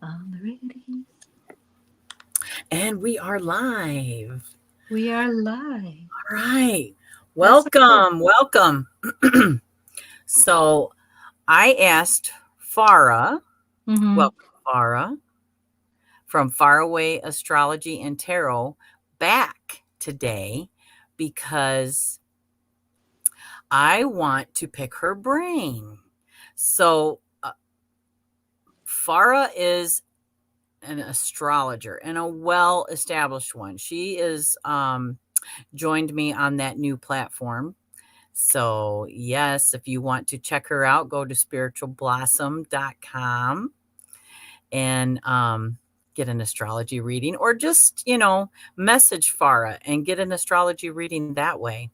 Already. And we are live. We are live. All right. That's so cool. Welcome. Welcome. So I asked Farah, Mm-hmm. welcome, Farah, from Faraway Astrology and Tarot back today because I want to pick her brain. So Farah is an astrologer and a well established one. She is joined me on that new platform. So, yes, if you want to check her out, go to spiritualblossom.com and get an astrology reading, or just, message Farah and get an astrology reading that way.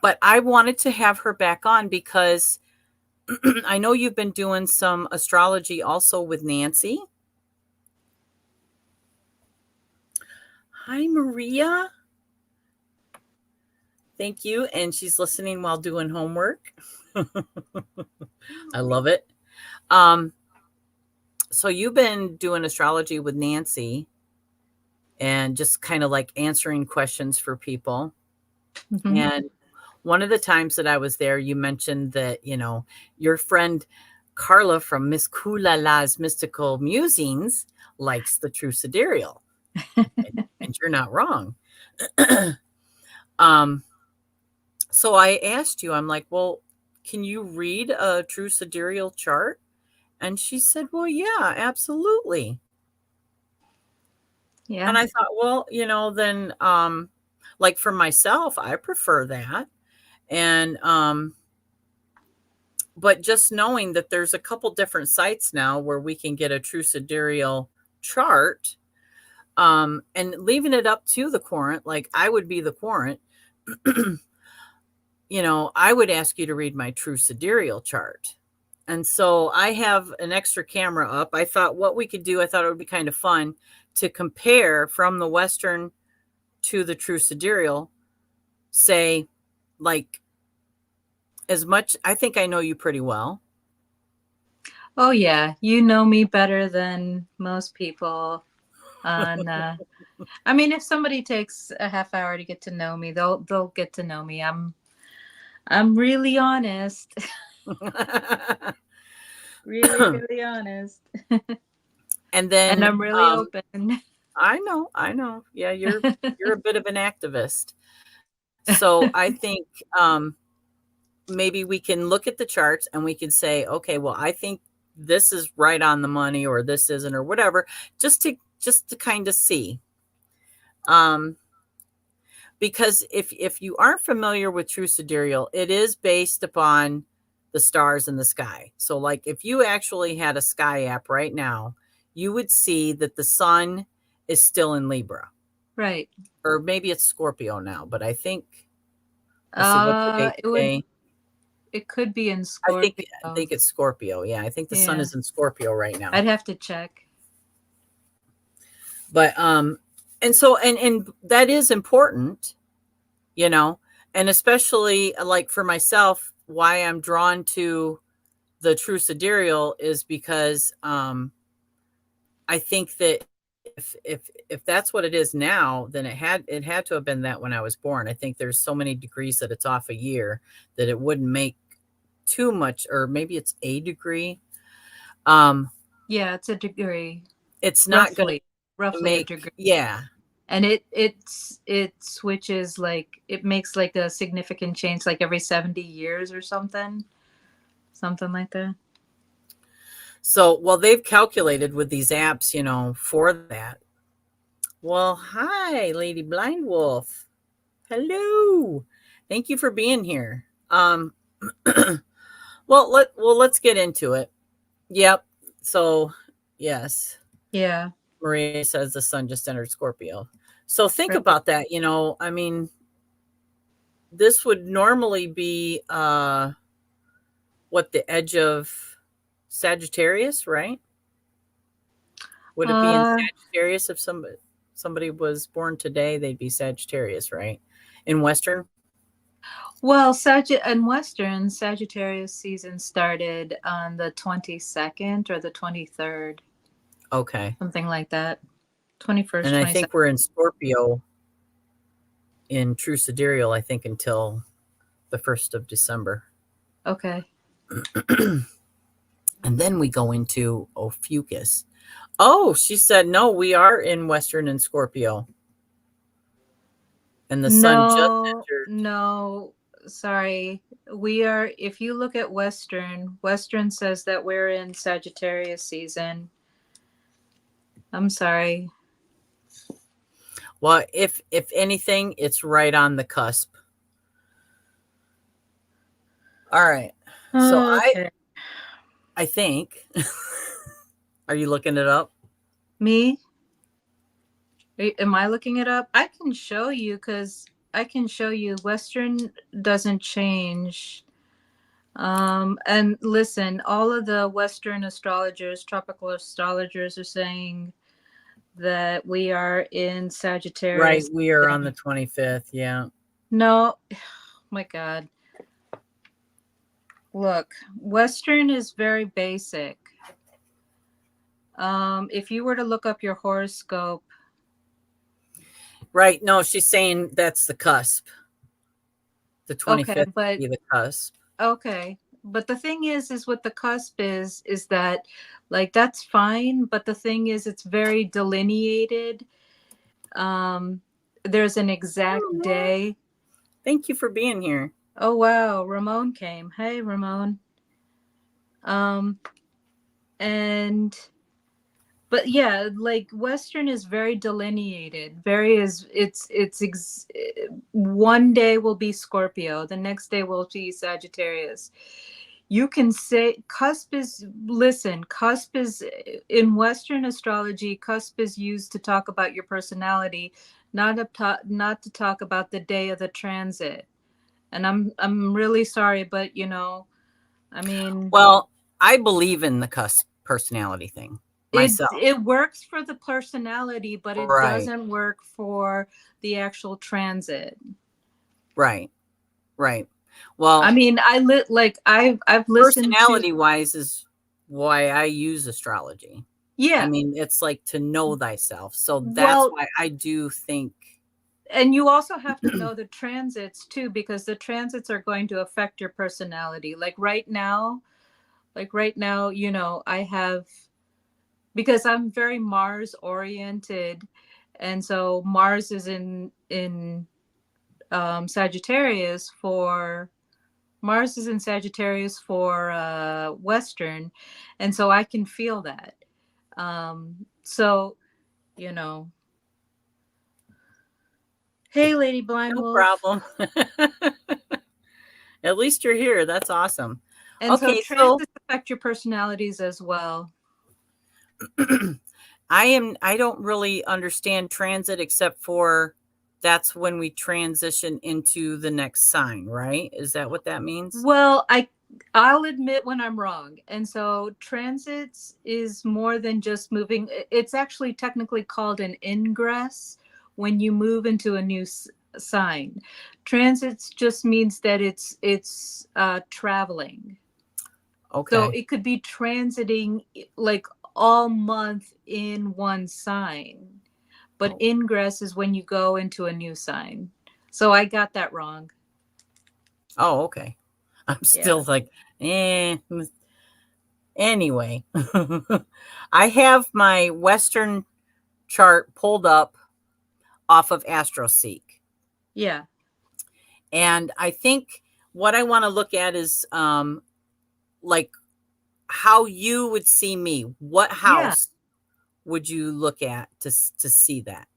But I wanted to have her back on because I know you've been doing some astrology also with Nancy. Hi, Maria. Thank you. And she's listening while doing homework. I love it. Um, so you've been doing astrology with Nancy and just kind of like answering questions for people. Mm-hmm. And one of the times that I was there, you mentioned that, your friend Carla from Miss Kulala's Mystical Musings likes the True Sidereal. And you're not wrong. um, so I asked you, I'm like, well, can you read a True Sidereal chart? And she said, well, yeah, absolutely. Yeah. And I thought, well, then like for myself, I prefer that. And but just knowing that there's a couple different sites now where we can get a true sidereal chart, and leaving it up to the querent, like I would be the querent, I would ask you to read my true sidereal chart. And so I have an extra camera up. I thought what we could do, I thought it would be kind of fun to compare from the Western to the true sidereal, say, like, as much, I think I know you pretty well. Oh yeah. You know me better than most people. And I mean, if somebody takes a half hour to get to know me, they'll get to know me. I'm really honest. Really, really honest. And And then I'm really open. I know. Yeah, you're a bit of an activist. So I think maybe we can look at the charts and we can say, okay, well, I think this is right on the money or this isn't or whatever, just to kind of see. Um, because if you aren't familiar with true sidereal, it is based upon the stars in the sky. So like if you actually had a sky app right now, you would see that the sun is still in Libra, Right. or maybe it's Scorpio now, but I think, let's see, what's the date It would. today? It could be in I think Scorpio. it's Scorpio. Yeah, I think the sun Yeah. is in Scorpio right now. I'd have to check. But and so and that is important, you know, and especially like for myself, why I'm drawn to the true sidereal is because I think that if that's what it is now, then it had to have been that when I was born. I think there's so many degrees that it's off a year that it wouldn't make too much, or maybe it's a degree. Um, Yeah, it's a degree, it's not going to roughly a make, degree, yeah. and it switches, like it makes like a significant change like every 70 years or something like that. So, well, they've calculated with these apps, for that. Well, hi, Lady Blind Wolf. Hello. Thank you for being here. Let's get into it. Yep. So, yes, Yeah. Maria says the sun just entered Scorpio. So think Right. about that. I mean, this would normally be what, the edge of Sagittarius, right? Would it be in uh Sagittarius if somebody was born today? They'd be Sagittarius, right? In Western. Well, and Western Sagittarius season started on the 22nd or the 23rd, Okay. something like that. 21st, And I think 22nd. we're in Scorpio in True Sidereal, I think, until the 1st of December. Okay. And then we go into Ophiuchus. Oh, she said, no, we are in Western and Scorpio. And the sun just No, entered. no, sorry. We are, if you look at Western, Western says that we're in Sagittarius season. I'm sorry. Well, if anything, it's right on the cusp. All right. So Okay. I think are you looking it up? Me? Am I looking it up? I can show you because I can show you Western doesn't change. And listen, all of the Western astrologers, tropical astrologers are saying that we are in Right, Sagittarius we are on the season. 25th. Yeah. No, oh my God. Look, Western is very basic. If you were to look up your horoscope, Right. No, she's saying that's the cusp. The okay, 25th would but be the cusp. okay. But the thing is what the cusp is that like that's fine, but the thing is it's very delineated. Um, there's an exact Oh, day. thank you for being here. Oh wow, Ramon came. Hey, Ramon. Um, and but yeah, like Western is very delineated. Very is one day will be Scorpio, the next day will be Sagittarius. You can say cusp is listen, cusp is in Western astrology, cusp is used to talk about your personality, not to talk about the day of the transit. And I'm really sorry, but I mean, Well, I believe in the cusp personality thing myself. it works for the personality, but it Right. doesn't work for the actual transit. Right. Right. I Well, mean, I've listened to personality wise is why I use astrology. I yeah. mean, it's like to know thyself. So that's Well, why I do think and you also have to know the transits too, because the transits are going to affect your personality. Like right now, I have because I'm very Mars oriented, and so Mars is in Sagittarius for Mars is in Sagittarius for Western, and so I can feel that. So you know, hey, Lady Blind no Wolf, problem. At least you're here. That's awesome. and so Okay, so transits affect your personalities as well. I don't really understand transit except for that's when we transition into the next sign, right? Is that what that means? Well, I'll admit when I'm wrong. And so transits is more than just moving. It's actually technically called an ingress when you move into a new sign. Transits just means that it's traveling. So Okay. it could be transiting like all month in one sign. But Oh, ingress is when you go into a new sign. So I got that wrong. oh, okay. I'm Yeah. still like, eh. Anyway, I have my Western chart pulled up off of AstroSeek. Yeah. And I think what I want to look at is like how you would see me. What Yeah. house would you look at to see that?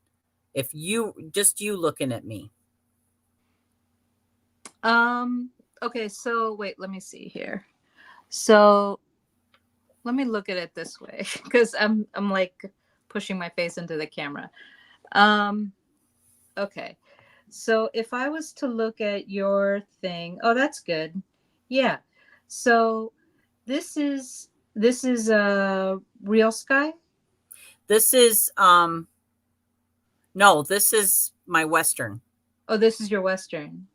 If you just you looking at me. Um, okay, so wait, let me see here. So let me look at it this way because I'm like pushing my face into the camera. Um, okay. So if I was to look at your thing, oh, that's good. Yeah. So this is a real sky. This is no, this is my Western. Oh, this is your Western.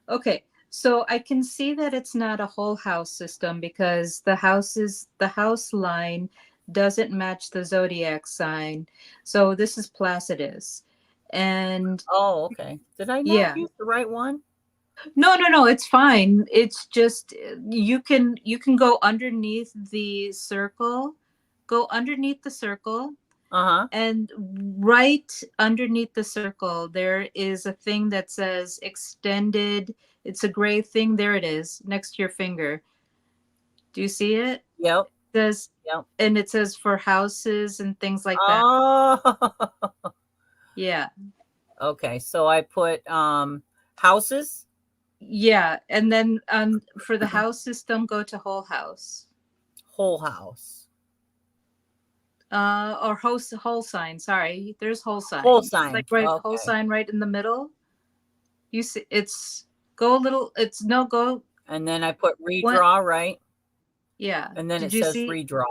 Okay, so I can see that it's not a whole house system because the house line doesn't match the zodiac sign. So this is Placidus. And Oh, okay. Did I not yeah. use the right one? No, no, no, it's fine. It's just you can go underneath the circle. Go underneath the circle, Uh-huh. and right underneath the circle there is a thing that says extended. It's a gray thing. There it is, next to your finger. Do you see it? It Yep. says, Yep. and it says for houses and things like that. Oh. Yeah. Okay. So I put houses, Yeah, and then for the house system, go to whole house. whole house, Or host whole sign. Sorry, there's whole whole sign. It's like sign. right, whole Okay. sign right in the middle. You see, it's go a little. It's no go And then I put one. redraw, right? Yeah. And then it Did you says see redraw.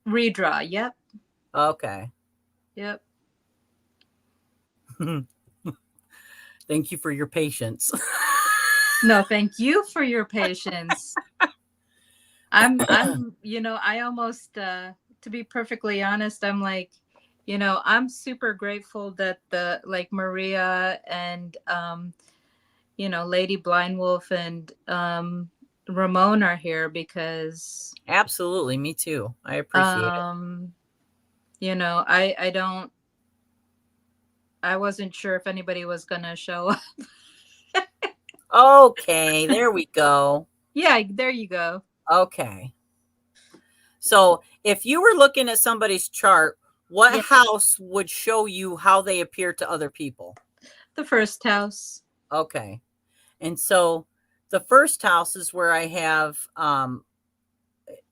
redraw? Yep. Okay. Yep. Thank you for your patience. No, thank you for your patience. I almost, to be perfectly honest, I'm like, I'm super grateful that the like Maria and Lady Blind Wolf and Ramon are here because Absolutely. Me too. I appreciate it. um, I wasn't sure if anybody was gonna show up. Okay. There we go. Yeah, there you go. Okay. So if you were looking at somebody's chart, what Yep. house would show you how they appear to other people? The first house. Okay. And so the first house is where I have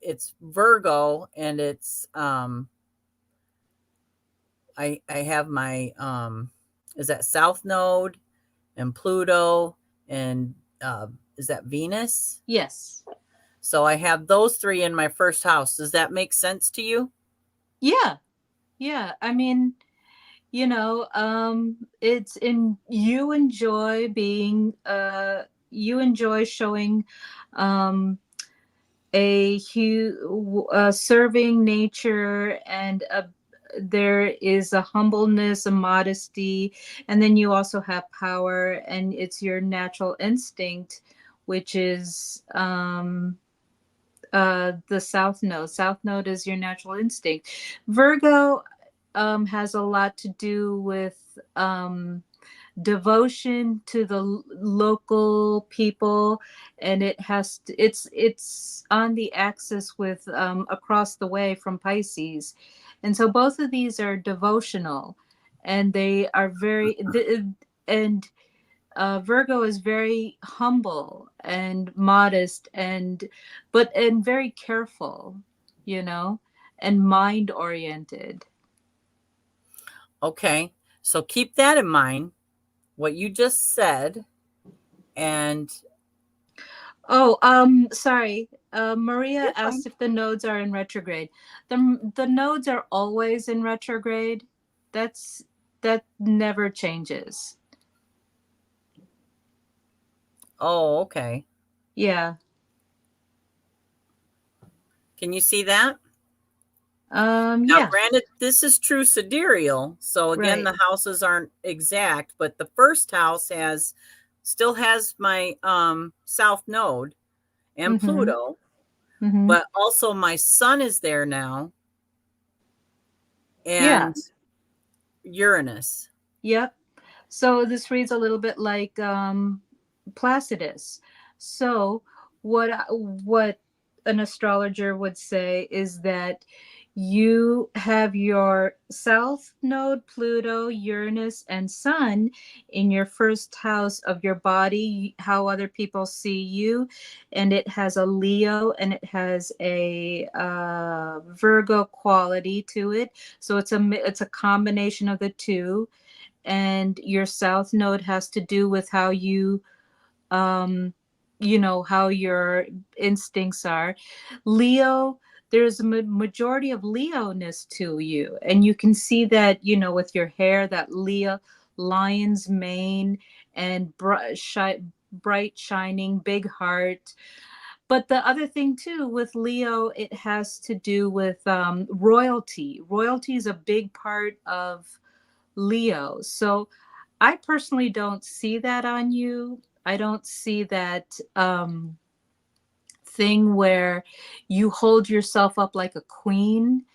it's Virgo, and it's I have my is that South Node and Pluto, and is that Venus? Yes. So I have those three in my first house. Does that make sense to you? Yeah. Yeah. I mean, it's in you enjoy being you enjoy showing um serving nature, and there is a humbleness, a modesty, and then you also have power, and it's your natural instinct, which is the south node. South node is your natural instinct. Virgo has a lot to do with devotion to the local people, and it's on the axis with across the way from Pisces, and so both of these are devotional, and they are and Virgo is very humble and modest, and very careful, you know, and mind oriented. Okay. So keep that in mind, what you just said. And Oh, sorry. Maria you're fine. asked if the nodes are in retrograde. The nodes are always in retrograde. That's that never changes. Oh, okay. Yeah. Can you see that? Now, Yeah. granted, this is true sidereal. So again, Right. the houses aren't exact, but the first house has still has my south node and Mm-hmm. Pluto, Mm-hmm. but also my sun is there now, Yeah. and Uranus. Yep. So this reads a little bit like Placidus. So what an astrologer would say is that you have your South Node, Pluto, Uranus, and Sun in your first house of your body, how other people see you, and it has a Leo and it has a Virgo quality to it. So it's a combination of the two, and your south node has to do with how um how your instincts are. Leo, there's a majority of Leoness to you, and you can see that, with your hair, that Leo lion's mane, and bright, shining, big heart. But the other thing too with Leo, it has to do with royalty. Royalty is a big part of Leo. So I personally don't see that on you. I don't see that thing where you hold yourself up like a queen.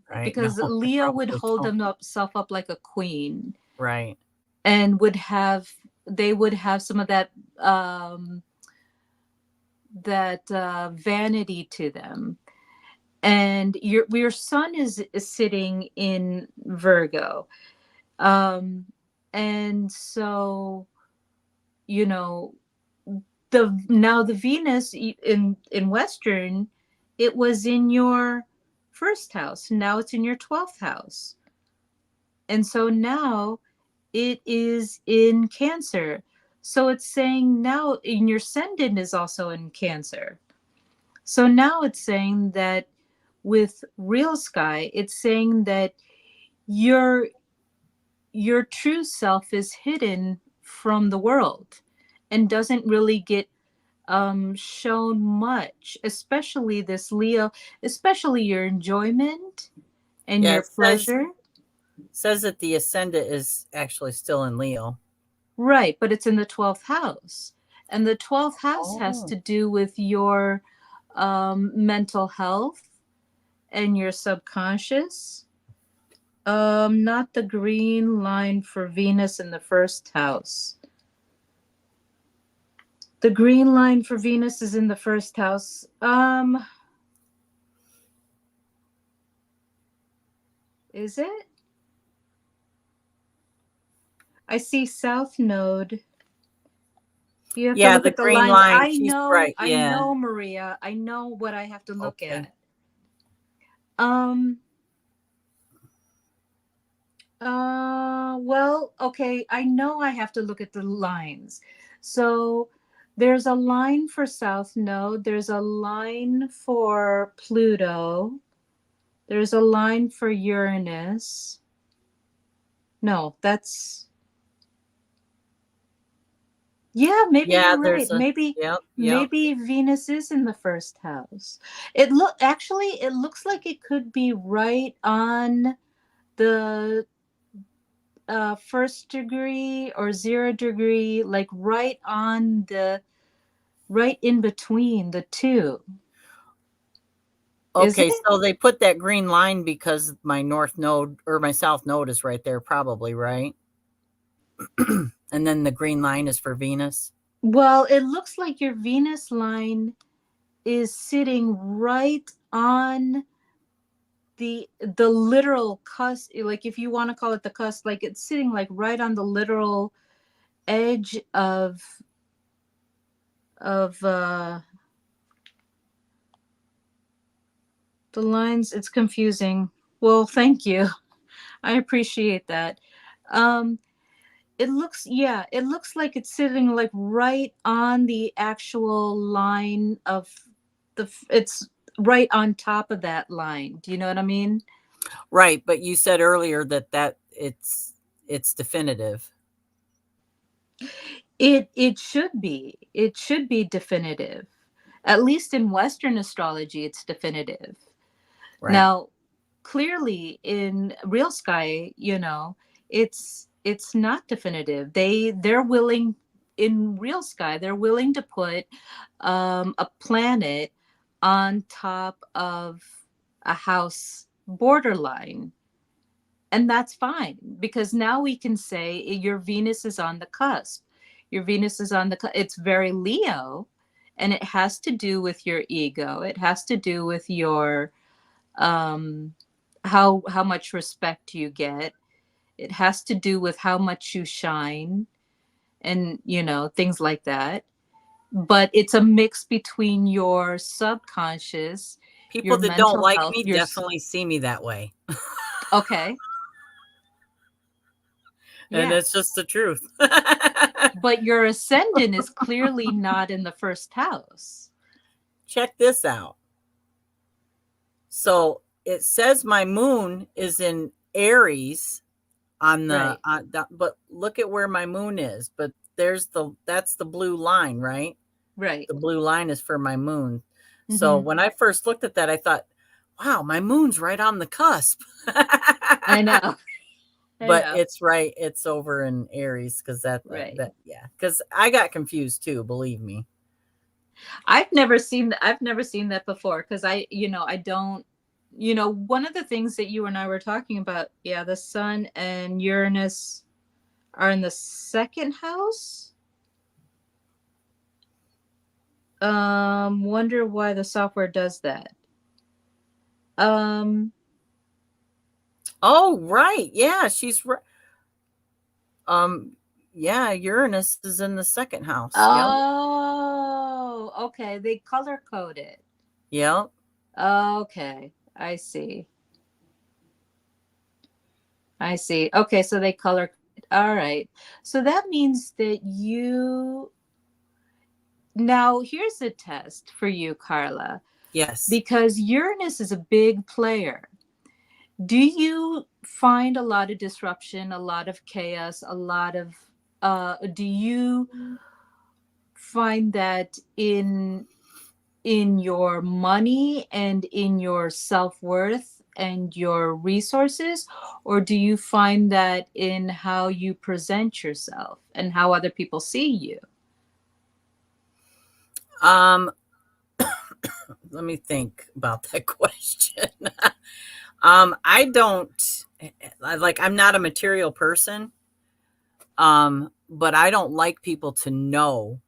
Right. No, Because I Leo would probably hold don't. himself up like a queen Right. and they would have some of um, that vanity to them. And your sun is sitting in Virgo, um, and so you know the Venus in Western, it was in your first house. Now it's in your 12th house, and so now it is in Cancer. So it's saying now in your ascendant is also in Cancer. So now it's saying that with Real Sky, it's saying that your your true self is hidden from the world and doesn't really get shown much, especially this Leo, especially your enjoyment and Yeah, your it says pleasure. says that the ascendant is actually still in Leo. Right, but it's in the 12th house. And the 12th house has Oh. to do with your mental health and your subconscious. Not the green line for Venus in the first house. The green line for Venus is in the first house. Is it? I see South Node. You have to Yeah, look the at the green lines. line, she's right, I yeah. know, Maria. I know what I have to look Okay. at. Um, well, okay, I know I have to look at the lines. So there's a line for South Node, there's a line for Pluto, there's a line for Uranus. No, that's, yeah, maybe Yeah, you're right. there's a yep, yep. Maybe Venus is in the first house. It looks like it could be right on the first degree or 0 degree, like right in between the two. Is it? Okay, so they put that green line because my north node or my south node is right there probably, right? And then the green line is for Venus. Well, it looks like your Venus line is sitting right on the literal cusp, like if you want to call it the cusp, like it's sitting like right on the literal edge of the lines. It's confusing. Well, thank you. I appreciate that. Um, it looks like it's sitting like right on the actual line of it's right on top of that line. Do you know what I mean? Right, but you said earlier that it's definitive. It should be. It should be definitive. At least in Western astrology, it's definitive. Right. Now, clearly in Real Sky, it's not definitive. They're willing in Real Sky, they're willing to put a planet on top of a house borderline. And that's fine because now we can say your Venus is on the cusp. Your Venus is on it's very Leo, and it has to do with your ego. It has to do with your um how much respect you get. It has to do with how much you shine and things like that. But it's a mix between your subconscious, People your that don't mental like health, me definitely see me that way. okay, And yeah. it's just the truth. But your ascendant is clearly not in the first house. Check this out. So it says my moon is in Aries on Right. but look at where my moon is. But that's the blue line, right? Right. The blue line is for my moon. So Hmm. when I first looked at that, I thought, wow, my moon's right on the cusp. I know. I But know. it's right, it's over in Aries because Right. yeah, because I got confused too, believe me. I've never seen that before because I don't, one of the things that you and I were talking about, yeah, the sun and Uranus are in the second house. Wonder why the software does that. Um, Oh, right. Yeah, she's right. Um, yeah, Uranus is in the second house. Yep. oh, okay. They color code it. Yep. Okay, I see. I see. Okay, so they color. All right. So that means that you now here's a test for you, Carla, Yes. because Uranus is a big player. Do you find a lot of disruption, a lot of chaos, a lot of do you find that in your money and in your self-worth and your resources, or do you find that in how you present yourself and how other people see you? Um, let me think about that question. I don't like I'm not a material person. But I don't like people to know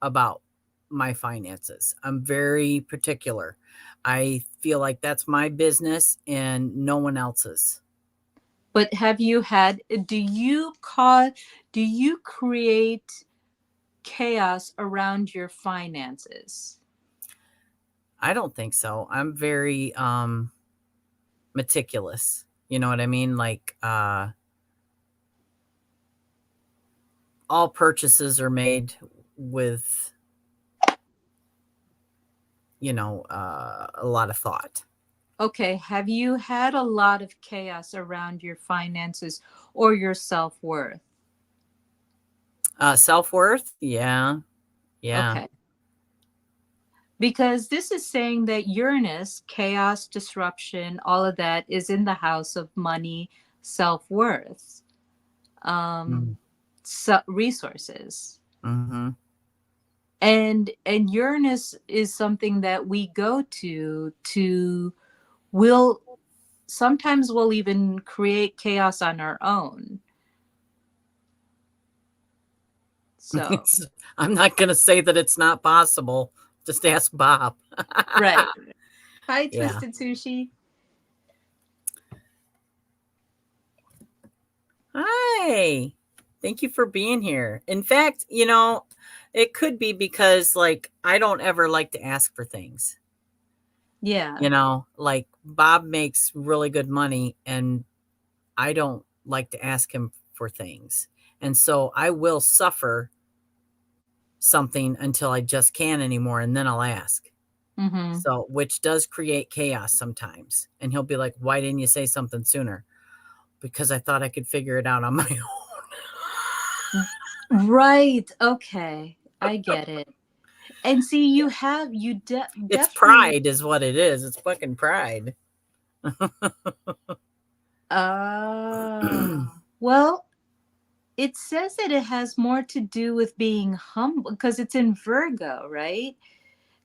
about my finances. I'm very particular. I feel like that's my business and no one else's. But have you had, do you create chaos around your finances? I don't think so. I'm very meticulous. You know what I mean? Like all purchases are made with, a lot of thought. Okay, have you had a lot of chaos around your finances or your self-worth? Self-worth? Yeah. Yeah. Okay. Because this is saying that Uranus, chaos, disruption, all of that is in the house of money, self-worth, Mm-hmm. resources. Mm-hmm. And Uranus is something that we go to will sometimes we'll even create chaos on our own. So, I'm not going to say that it's not possible. Just ask Bob. right. Hi, Yeah. Twisted Sushi. Hi. Thank you for being here. In fact, it could be because like I don't ever like to ask for things. Yeah. Like Bob makes really good money and I don't like to ask him for things. And so I will suffer something until I just can't anymore and then I'll ask. Mm-hmm. So, which does create chaos sometimes. And he'll be like, "Why didn't you say something sooner?" Because I thought I could figure it out on my Right. Okay. I get it. And see, own. you It's definitely, pride is what it is. It's fucking pride. well, it says that it has more to do with being humble because it's in Virgo, right?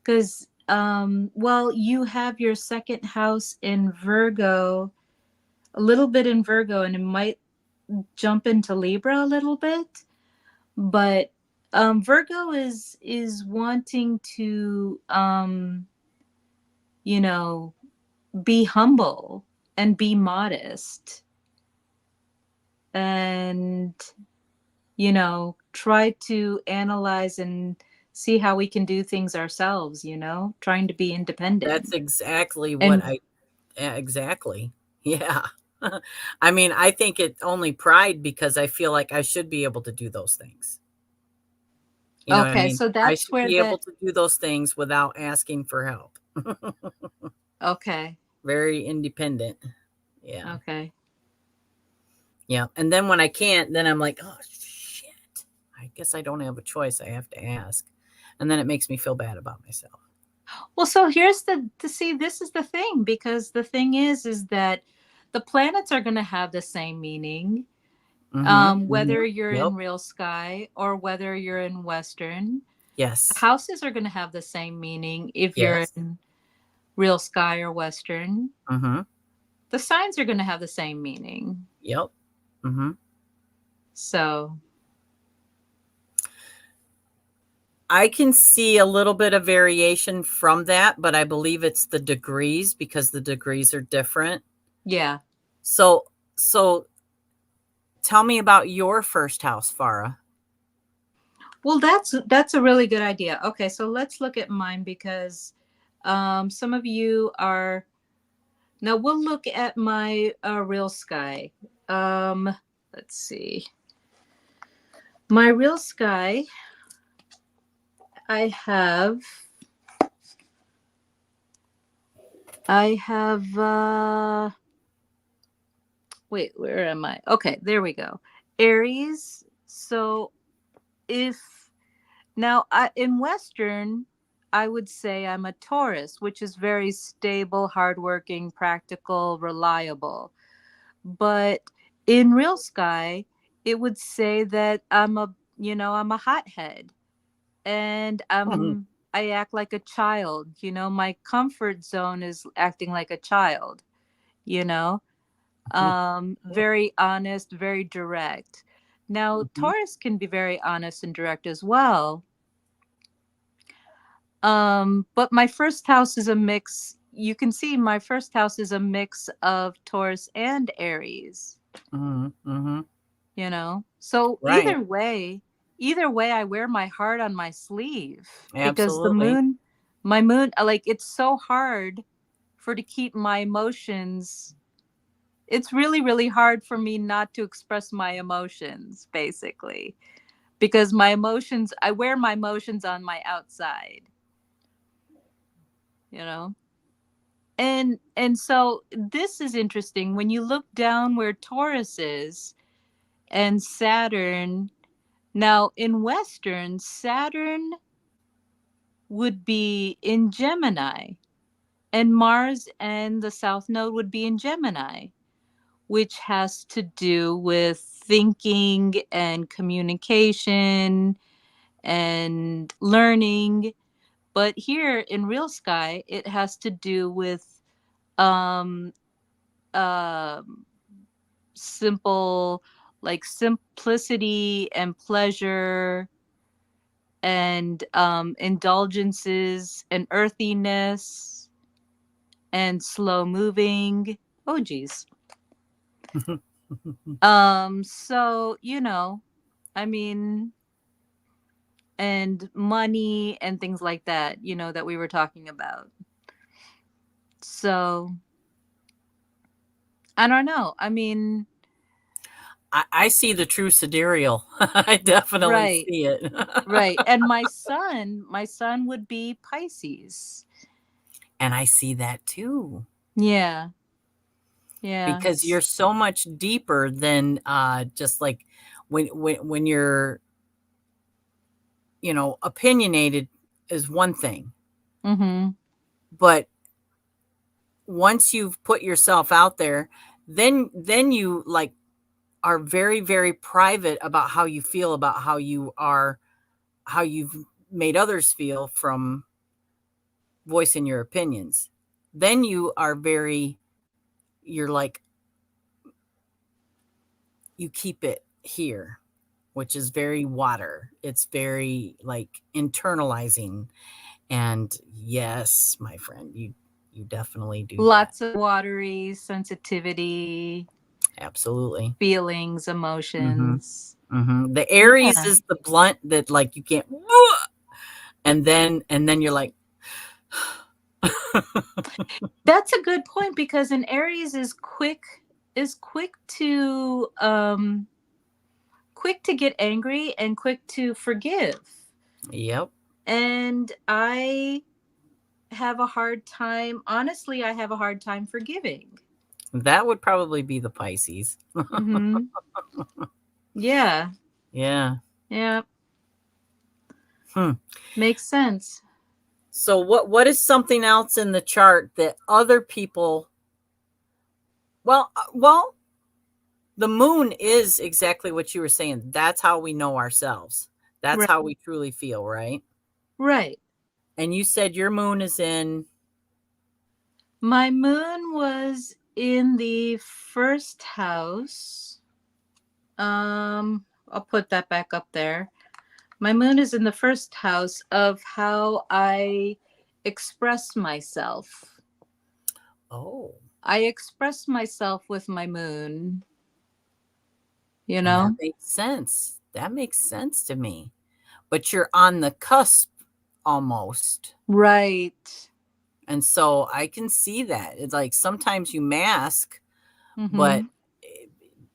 Because, well, you have your second house in Virgo, a little bit in Virgo, and it might jump into Libra a little bit. But Virgo is wanting to, you know, be humble and be modest and try to analyze and see how we can do things ourselves, trying to be That's independent. exactly what And I yeah, exactly. Yeah. I mean, I think it only pride because I feel like I should be able to do those things. You know what I okay, mean? so I that's should where be able the to do those things without asking for help. okay, Very independent. Yeah. okay. Yeah. And then when I can't, then I'm like, "Oh shit. I guess I don't have a choice. I have to ask. And then it makes me feel bad about myself. Well, so here's the see, this is the thing, because the thing is that the planets are going to have the same meaning, Mhm. whether Mhm. you're Yep. in real sky or whether you're in Western. Yes. Houses are going to have the same meaning if you're Yes. in real sky or Western. Mhm. The signs are going to have the same meaning. Yep. Mhm. So, I can see a little bit of variation from that, but I believe it's the degrees because the degrees are different. yeah. So tell me about your first house, Farah. Well, that's a really good idea. Okay, so let's look at mine, because some of you are now we'll look at my real sky. Um let's see. My real sky, I have I have wait, where am I? Okay, there we go. Aries. So if now in Western, I would say I'm a Taurus, which is very stable, hardworking, practical, reliable. But in real sky, it would say that I'm a hothead, and Mhm. I act like a child. My comfort zone is acting like a child, you know. Very honest, very direct. Now, Mhm. Taurus can be very honest and direct as well. But my first house is a mix. You can see my first house is a mix of Taurus and Aries, Mhm. Mhm. So Right. either way I wear my heart on my sleeve, because Absolutely. my moon, like, it's so hard for to keep my emotions. It's really, really hard for me not to express my emotions, basically, because I wear my emotions on my outside, you know? And so this is interesting. When you look down where Taurus is and Saturn, now in Western, Saturn would be in Gemini, and Mars and the South Node would be in Gemini, which has to do with thinking and communication and learning. But here in real sky, it has to do with um, um simple, like simplicity and pleasure and indulgences and earthiness and slow moving. Oh geez. So, I mean, and money and things like that, that we were talking about. So, I don't know. I mean, I see the true sidereal. I definitely right, see it. right. And my son would be Pisces. And I see that too Yeah. Yeah. because you're so much deeper than just like when you're, opinionated is one thing, Mhm. but once you've put yourself out there, then you like are very, very private about how you feel about how you are, how you've made others feel from voicing your opinions. Then you are very, you're like, you keep it here, which is very water. It's very like internalizing. And yes, my friend, you definitely do that. Lots of watery sensitivity, Absolutely. feelings, Mhm. emotions. Mhm. The Aries Yeah. is the blunt that like you can't, and then you're like, That's a good point, because an Aries is quick to get angry and quick to forgive. yep. And I have a hard time forgiving. That would probably be the Pisces. Mhm. Yeah. Yeah. Yeah. Hmm. Makes sense. So what is something else in the chart that other people well, the moon is exactly what you were saying. That's how we know ourselves. That's Right. how we truly feel, right? Right. And you said your moon is in My moon was in the first house. I'll put that back up there. My moon is in the first house of how I express myself. oh, I express myself with my moon, you and that know? makes sense. That makes sense to me. But you're on the cusp almost. Right. And so I can see that. It's like sometimes you mask, but Mm-hmm. eh,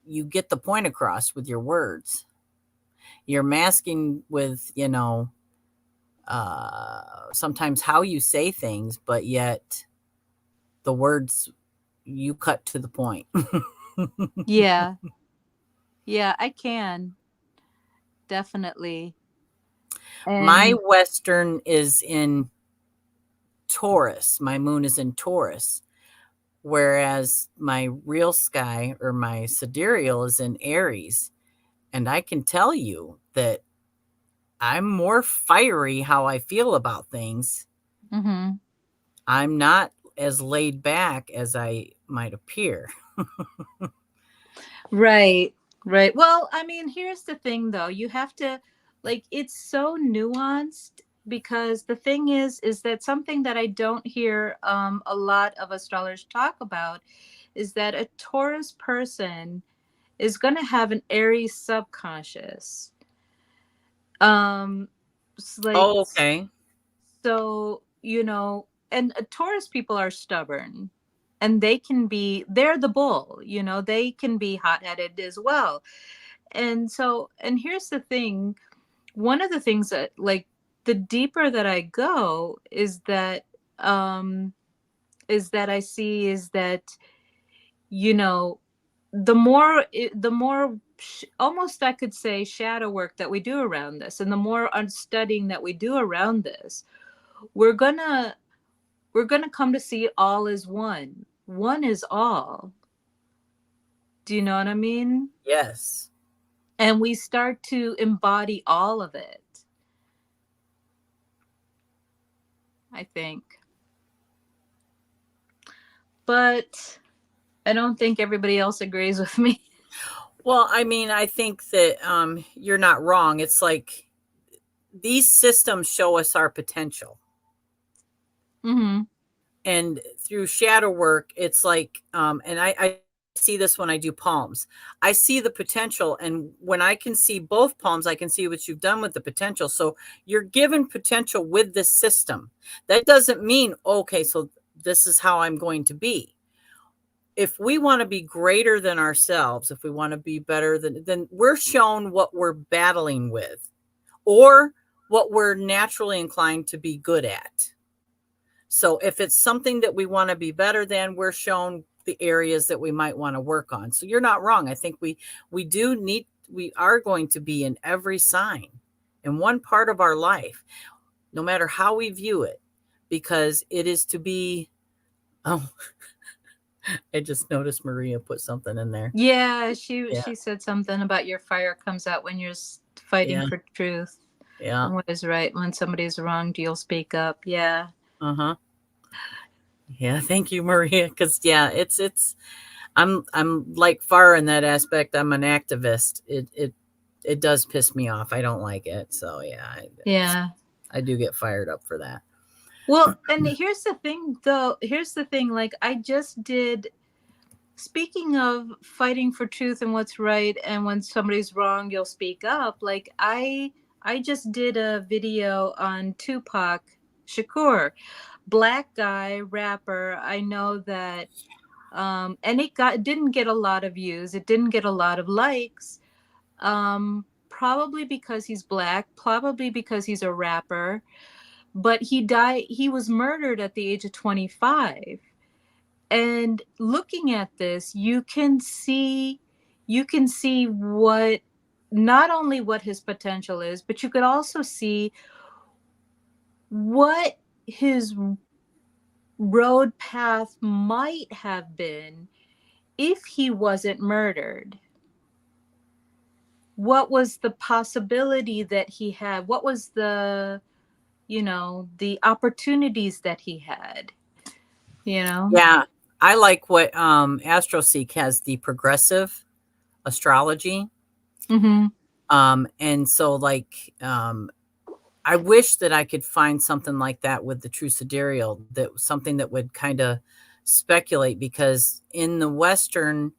you get the point across with your words. You're masking with, sometimes how you say things, but yet the words you cut to the point. Yeah. Yeah, I can. Definitely. My And Western is in Taurus. My moon is in Taurus, whereas my real sky or my sidereal is in Aries. And I can tell you that I'm more fiery how I feel about things. mm-hmm. I'm not as laid back as I might appear. Right, right. Well, I mean, here's the thing though. You have to like it's so nuanced because the thing is that something that I don't hear a lot of astrologers talk about is that a Taurus person is going to have an Aries subconscious. It's like Oh, okay. so, and Taurus people are stubborn and they're the bull, they can be hot-headed as well. And so, and here's the thing, one of the things that like the deeper that I go um is that I see is that you know the more almost I could say shadow work that we do around this, and the more studying that we do around this, we're gonna come to see all as one. One is all. Do you know what I mean? Yes. And we start to embody all of it, I think. But I don't think everybody else agrees with me. Well, I mean, I think that you're not wrong. It's like these systems show us our potential. Hmm. And through shadow work, it's like, and I see this when I do palms. I see the potential. And when I can see both palms, I can see what you've done with the potential. So you're given potential with this system. That doesn't mean, okay, so this is how I'm going to be. If we want to be greater than ourselves, if we want to be better than, then we're shown what we're battling with or what we're naturally inclined to be good at. So if it's something that we want to be better than, we're shown the areas that we might want to work on. So you're not wrong. I think we are going to be in every sign in one part of our life, no matter how we view it, because it is to be. Oh, I just noticed Maria put something in there. Yeah, she Yeah, she said something about your fire comes out when you're fighting yeah, for truth yeah. and what is right. When somebody's wronged, you'll speak up. Yeah. Uh huh. Yeah. Thank you, Maria. Because yeah, it's I'm like Farah in that aspect. I'm an activist. It does piss me off. I don't like it. So yeah, Yeah. I do get fired up for that. Well, and here's the thing though. Here's the thing, like I just did, speaking of fighting for truth and what's right, and when somebody's wrong you'll speak up, like I just did a video on Tupac Shakur, black guy rapper. I know that and didn't get a lot of views, it didn't get a lot of likes, probably because he's black, probably because he's a rapper, but he was murdered at the age of 25. And looking at this, you can see what, not only what his potential is, but you could also see what his road path might have been if he wasn't murdered. What was the possibility that he had? What was the opportunities that he had, you know? Yeah. I like what AstroSeek has, the progressive astrology. Mm-hmm. And so I wish that I could find something like that with the true sidereal, that something that would kind of speculate, because in the Western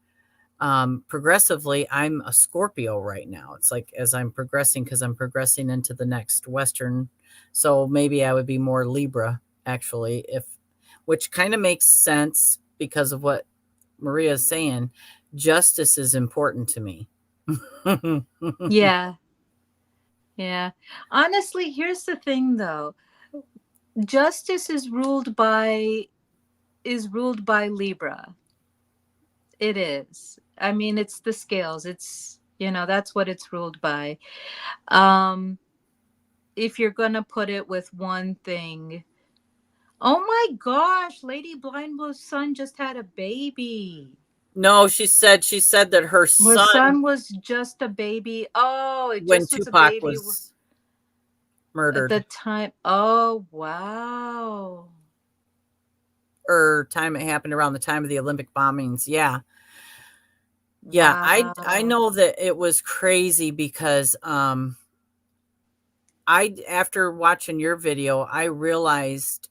progressively, I'm a Scorpio right now. It's like as I'm progressing, because I'm progressing into the next Western. So maybe I would be more Libra, actually, which kind of makes sense because of what Maria is saying. Justice is important to me. Yeah, yeah. Honestly, here's the thing though. Justice is ruled by Libra. It is. I mean, it's the scales. That's what it's ruled by. Um, if you're gonna put it with one thing. Oh my gosh, Lady Blindbow's son just had a baby. No, she said that her My son, son was just a baby. Oh, it when just was a Tupac baby was at the murdered, time. Oh, wow. or time it happened around the time of the Olympic bombings. Yeah. Yeah, I Wow. know that it was crazy because I after watching your video, I realized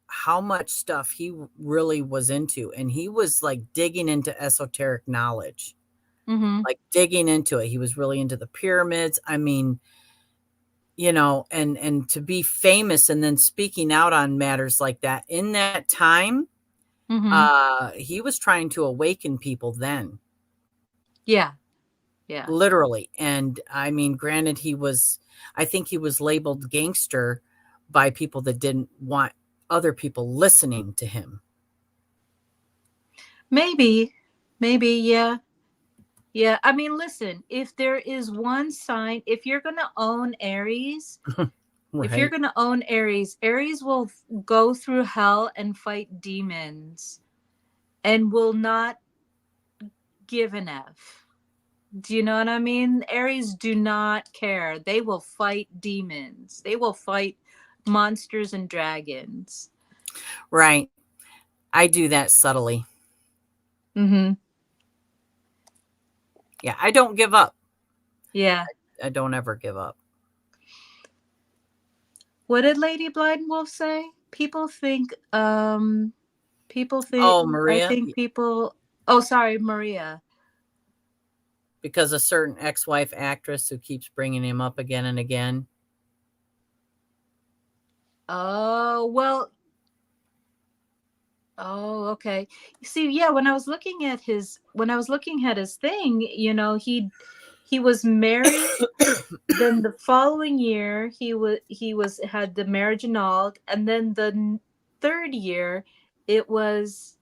how much stuff he really was into, and he was like digging into esoteric knowledge. Mm-hmm. Like digging into it. He was really into the pyramids. I mean, and to be famous and then speaking out on matters like that in that time, Mm-hmm. he was trying to awaken people then, Yeah. Yeah. literally. And I mean, granted, I think he was labeled gangster by people that didn't want other people listening to him. Maybe. Maybe. Yeah. Yeah. I mean, listen, if there is one sign, if you're going to own Aries, if you're Right. going to own Aries, Aries will go through hell and fight demons and will not give an F. Do you know what I mean? Aries do not care. They will fight demons. They will fight monsters and dragons. Right. I do that subtly. Mm-hmm. Yeah. I don't give up. Yeah. I don't ever give up. What did Lady Blind Wolf say? People think Oh, I Maria, think people oh sorry, Maria. because a certain ex wife actress who keeps bringing him up again and again. Oh, well, oh, okay. See, yeah, when I was looking at his thing, he was married. Then the following year, he was had the marriage annulled, and then the third year, it was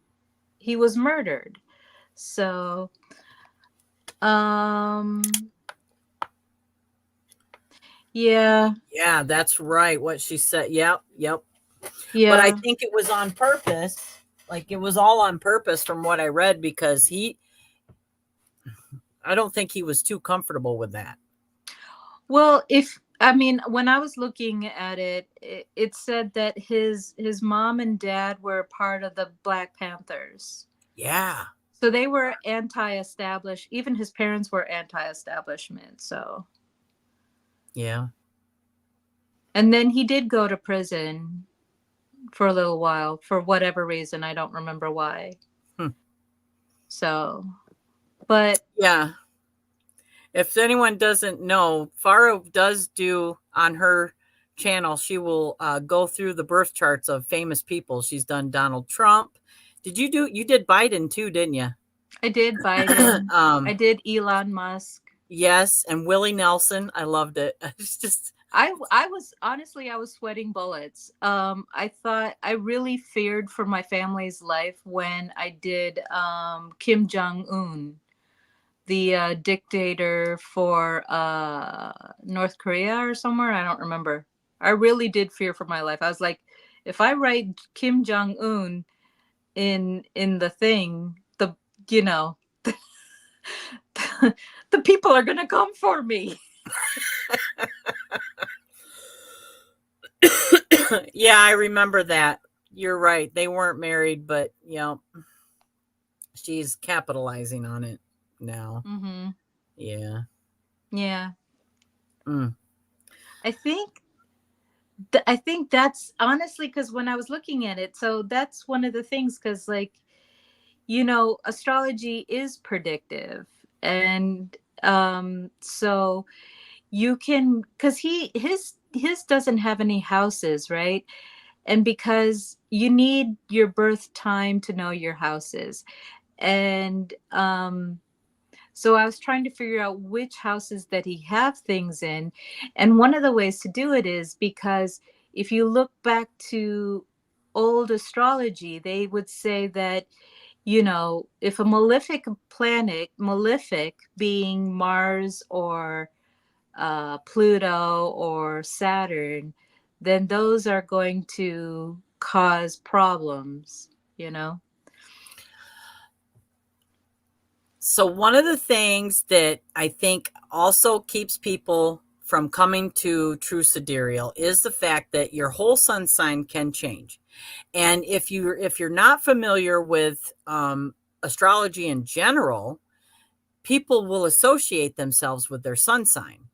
he was murdered. So, um, yeah, Yeah, that's right. What she said. Yep. Yep. But I yeah. think it was on purpose. Like it was all on purpose from what I read, because I don't think he was too comfortable with that. Well, if I mean, when I was looking at it said that his mom and dad were part of the Black Panthers. Yeah. So they were anti-established. Even his parents were anti-establishment. So, Yeah. and then he did go to prison for a little while for whatever reason. I don't remember why. Hmm. So, but Yeah. If anyone doesn't know, Farah does do on her channel, she will go through the birth charts of famous people. She's done Donald Trump. You did Biden too, didn't you? I did Biden. I um, did Elon Musk. yes. And Willie Nelson. I loved it. It's just, I was honestly I was sweating bullets. I thought I really feared for my family's life when I did Kim Jong Un, the dictator for North Korea or somewhere. I don't remember. I really did fear for my life. I was like, if I write Kim Jong Un in the thing, the you know, the people are gonna come for me. Yeah, I remember that. You're right. They weren't married, but she's capitalizing on it now. Hmm. Yeah. Yeah, Mm. I think I think that's honestly because when I was looking at it, so that's one of the things because like astrology is predictive, and so you can because his doesn't have any houses, right? And because you need your birth time to know your houses, and so I was trying to figure out which houses that he have things in. And one of the ways to do it is because if you look back to old astrology, they would say that, if a malefic planet, malefic being Mars or Pluto or Saturn, then those are going to cause problems, you know? So one of the things that I think also keeps people from coming to true sidereal is the fact that your whole sun sign can change. And if you're not familiar with astrology in general, people will associate themselves with their sun sign,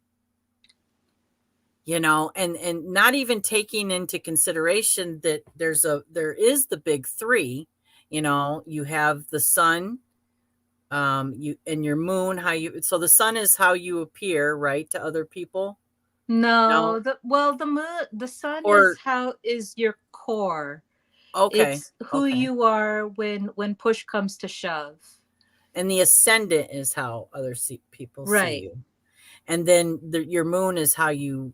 and not even taking into consideration that there is the big three. You have the sun, you and your moon, how you so the sun is how you appear, right, to other people. No. No, the sun Or is your core. okay. It's who Okay. you are when push comes to shove. And the ascendant is how people see Right. you. And then your moon is how you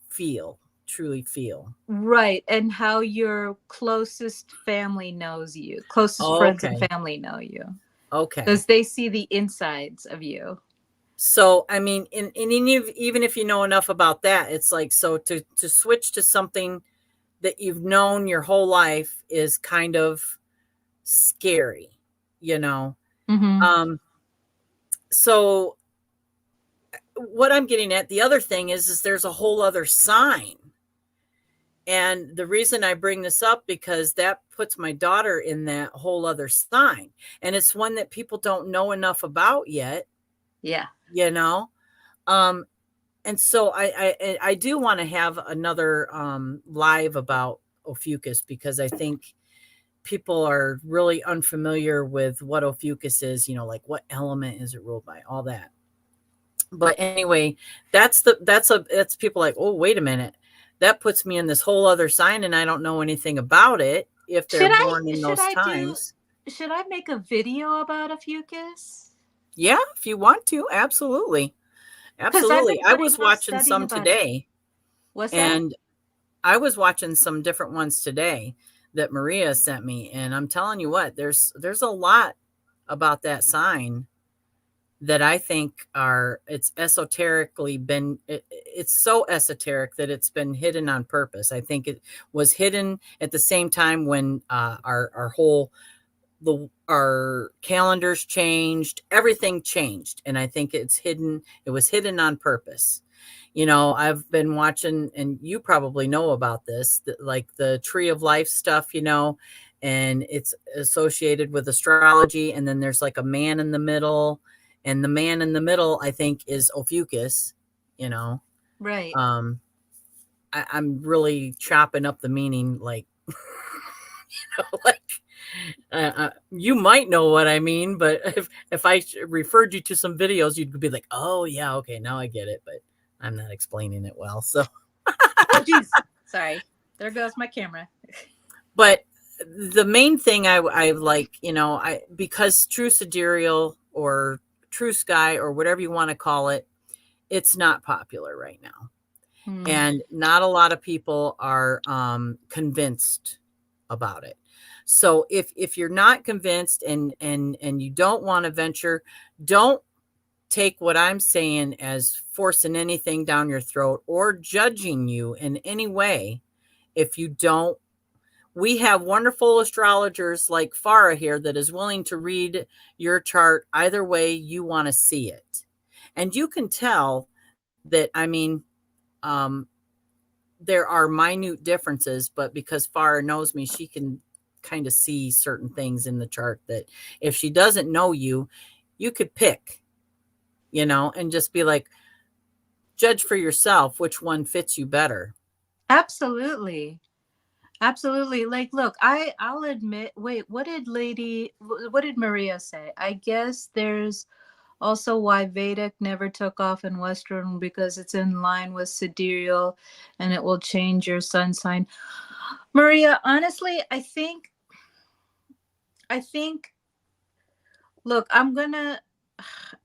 feel, truly feel. Right. And how your closest family knows you, closest friends and Okay. family know you. Okay. Because they see the insides of you. So, I mean, even if you know enough about that, it's like, so to switch to something that you've known your whole life is kind of scary, you know. Mm-hmm. Um, so what I'm getting at, the other thing is there's a whole other sign. And the reason I bring this up because that puts my daughter in that whole other sign. And it's one that people don't know enough about yet, Yeah. you know. Um, and so I do want to have another live about Ophiuchus because I think people are really unfamiliar with what Ophiuchus is, like what element is it ruled by, all that. But anyway, that's people like, oh, wait a minute. That puts me in this whole other sign and I don't know anything about it if they're Should I born in should those I do times. should I make a video about a fucus? Yeah, if you want to, absolutely. Because I've been Absolutely. I putting was off watching studying some about it. today What's that? and I was watching some different ones today that Maria sent me, and I'm telling you what, there's a lot about that sign that I think it's esoterically it's so esoteric that it's been hidden on purpose. I think it was hidden at the same time when our whole our calendars changed, everything changed, and I think it was hidden on purpose. I've been watching, and you probably know about this, like the tree of life stuff, and it's associated with astrology. And then there's like a man in the middle, and the man in the middle, I think, is Ophiuchus, you know. Right. Um, I'm really chopping up the meaning, like, like you might know what I mean, but if I referred you to some videos, you'd be like, oh yeah, okay, now I get it, but I'm not explaining it well. So, Oh geez. Sorry. There goes my camera. but the main thing I like, because true sidereal or true sky or whatever you want to call it, it's not popular right now. Hmm. And not a lot of people are convinced about it. So if you're not convinced and you don't want to venture, don't take what I'm saying as forcing anything down your throat or judging you in any way if you don't. We have wonderful astrologers like Farah here that is willing to read your chart either way you want to see it. And you can tell that, I mean, um, there are minute differences, but because Farah knows me, she can kind of see certain things in the chart that if she doesn't know you, you could pick, and just be like, judge for yourself which one fits you better. Absolutely. Absolutely. Like, look, I'll admit, wait, what did Maria say? I guess there's also why Vedic never took off in Western because it's in line with sidereal and it will change your sun sign. Maria, honestly, I think look,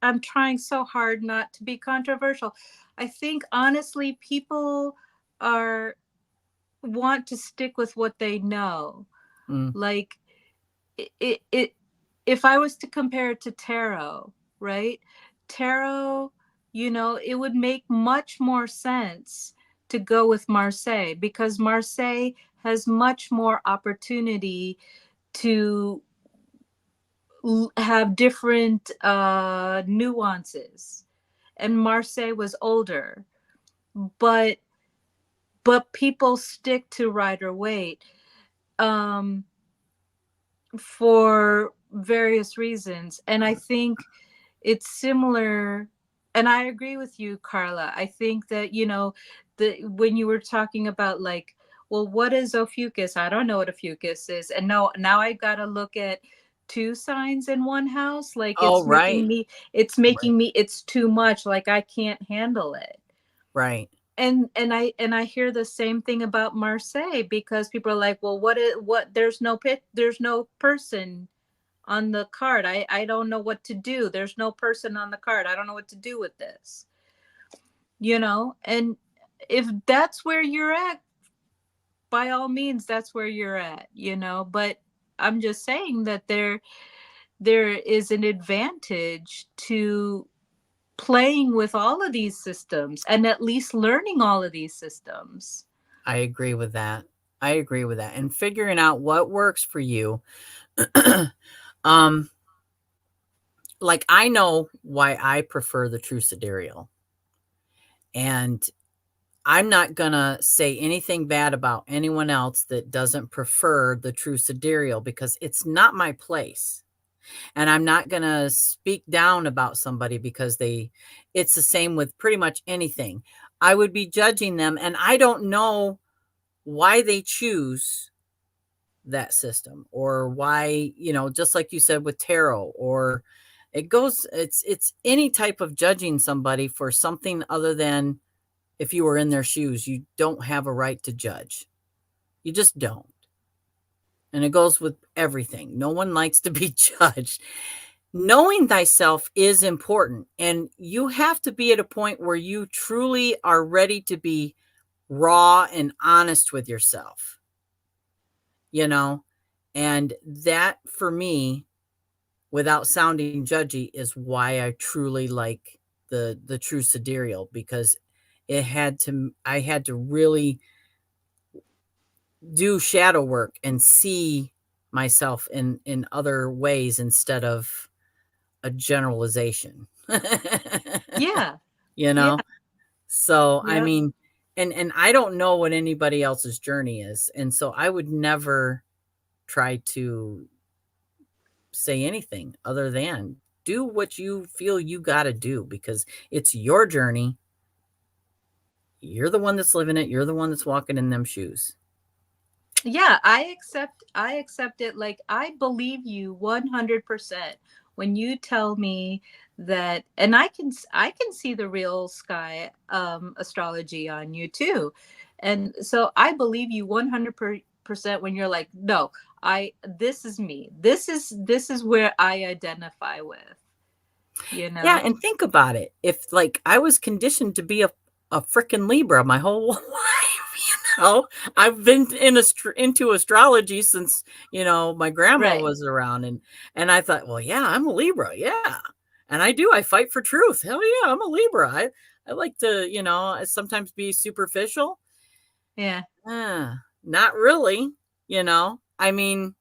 I'm trying so hard not to be controversial. I think honestly people are want to stick with what they know. Mm, Like it if I was to compare it to tarot, right? Tarot, it would make much more sense to go with Marseille because Marseille has much more opportunity to have different nuances. And Marseille was older, but people stick to Rider Waite. Um, for various reasons. And I think it's similar. And I agree with you, Carla. I think that, when you were talking about like, well, what is Ophiuchus? I don't know what Ophiuchus is. And no, now I got to look at two signs in one house. Like oh, right. Right. it's too much. Like I can't handle it. Right. And I hear the same thing about Marseille because people are like, well, what there's no person on the card. I don't know what to do. There's no person on the card. I don't know what to do with this. And if that's where you're at, by all means that's where you're at. But I'm just saying that there is an advantage to playing with all of these systems and at least learning all of these systems. I agree with that. I agree with that. And figuring out what works for you. um, like I know why I prefer the true sidereal. And I'm not going to say anything bad about anyone else that doesn't prefer the true sidereal because it's not my place. And I'm not going to speak down about somebody because it's the same with pretty much anything. I would be judging them and I don't know why they choose that system or why, just like you said with tarot or it's any type of judging somebody for something other than if you were in their shoes, you don't have a right to judge. You just don't. And it goes with everything. No one likes to be judged. Knowing thyself is important. And you have to be at a point where you truly are ready to be raw and honest with yourself. And that for me, without sounding judgy, is why I truly like the true sidereal because I had to really do shadow work and see myself in other ways instead of a generalization. Yeah. you Yeah. know so I Yep. mean, and I don't know what anybody else's journey is, and so I would never try to say anything other than do what you feel you got to do because it's your journey. You're the one that's living it. You're the one that's walking in them shoes. Yeah, I accept it. Like I believe you 100% when you tell me that. And I can see the real sky astrology on you too. And so I believe you 100% when you're like, "No, I this is me. This is where I identify with." You Yeah, know? and think about it. If like I was conditioned to be a freaking Libra my whole life. I've been into astrology since, my grandma Right. was around, and I thought, well, yeah, I'm a Libra. Yeah. And I do. I fight for truth. Hell yeah, I'm a Libra. I like to, sometimes be superficial. Yeah. Not really, I mean,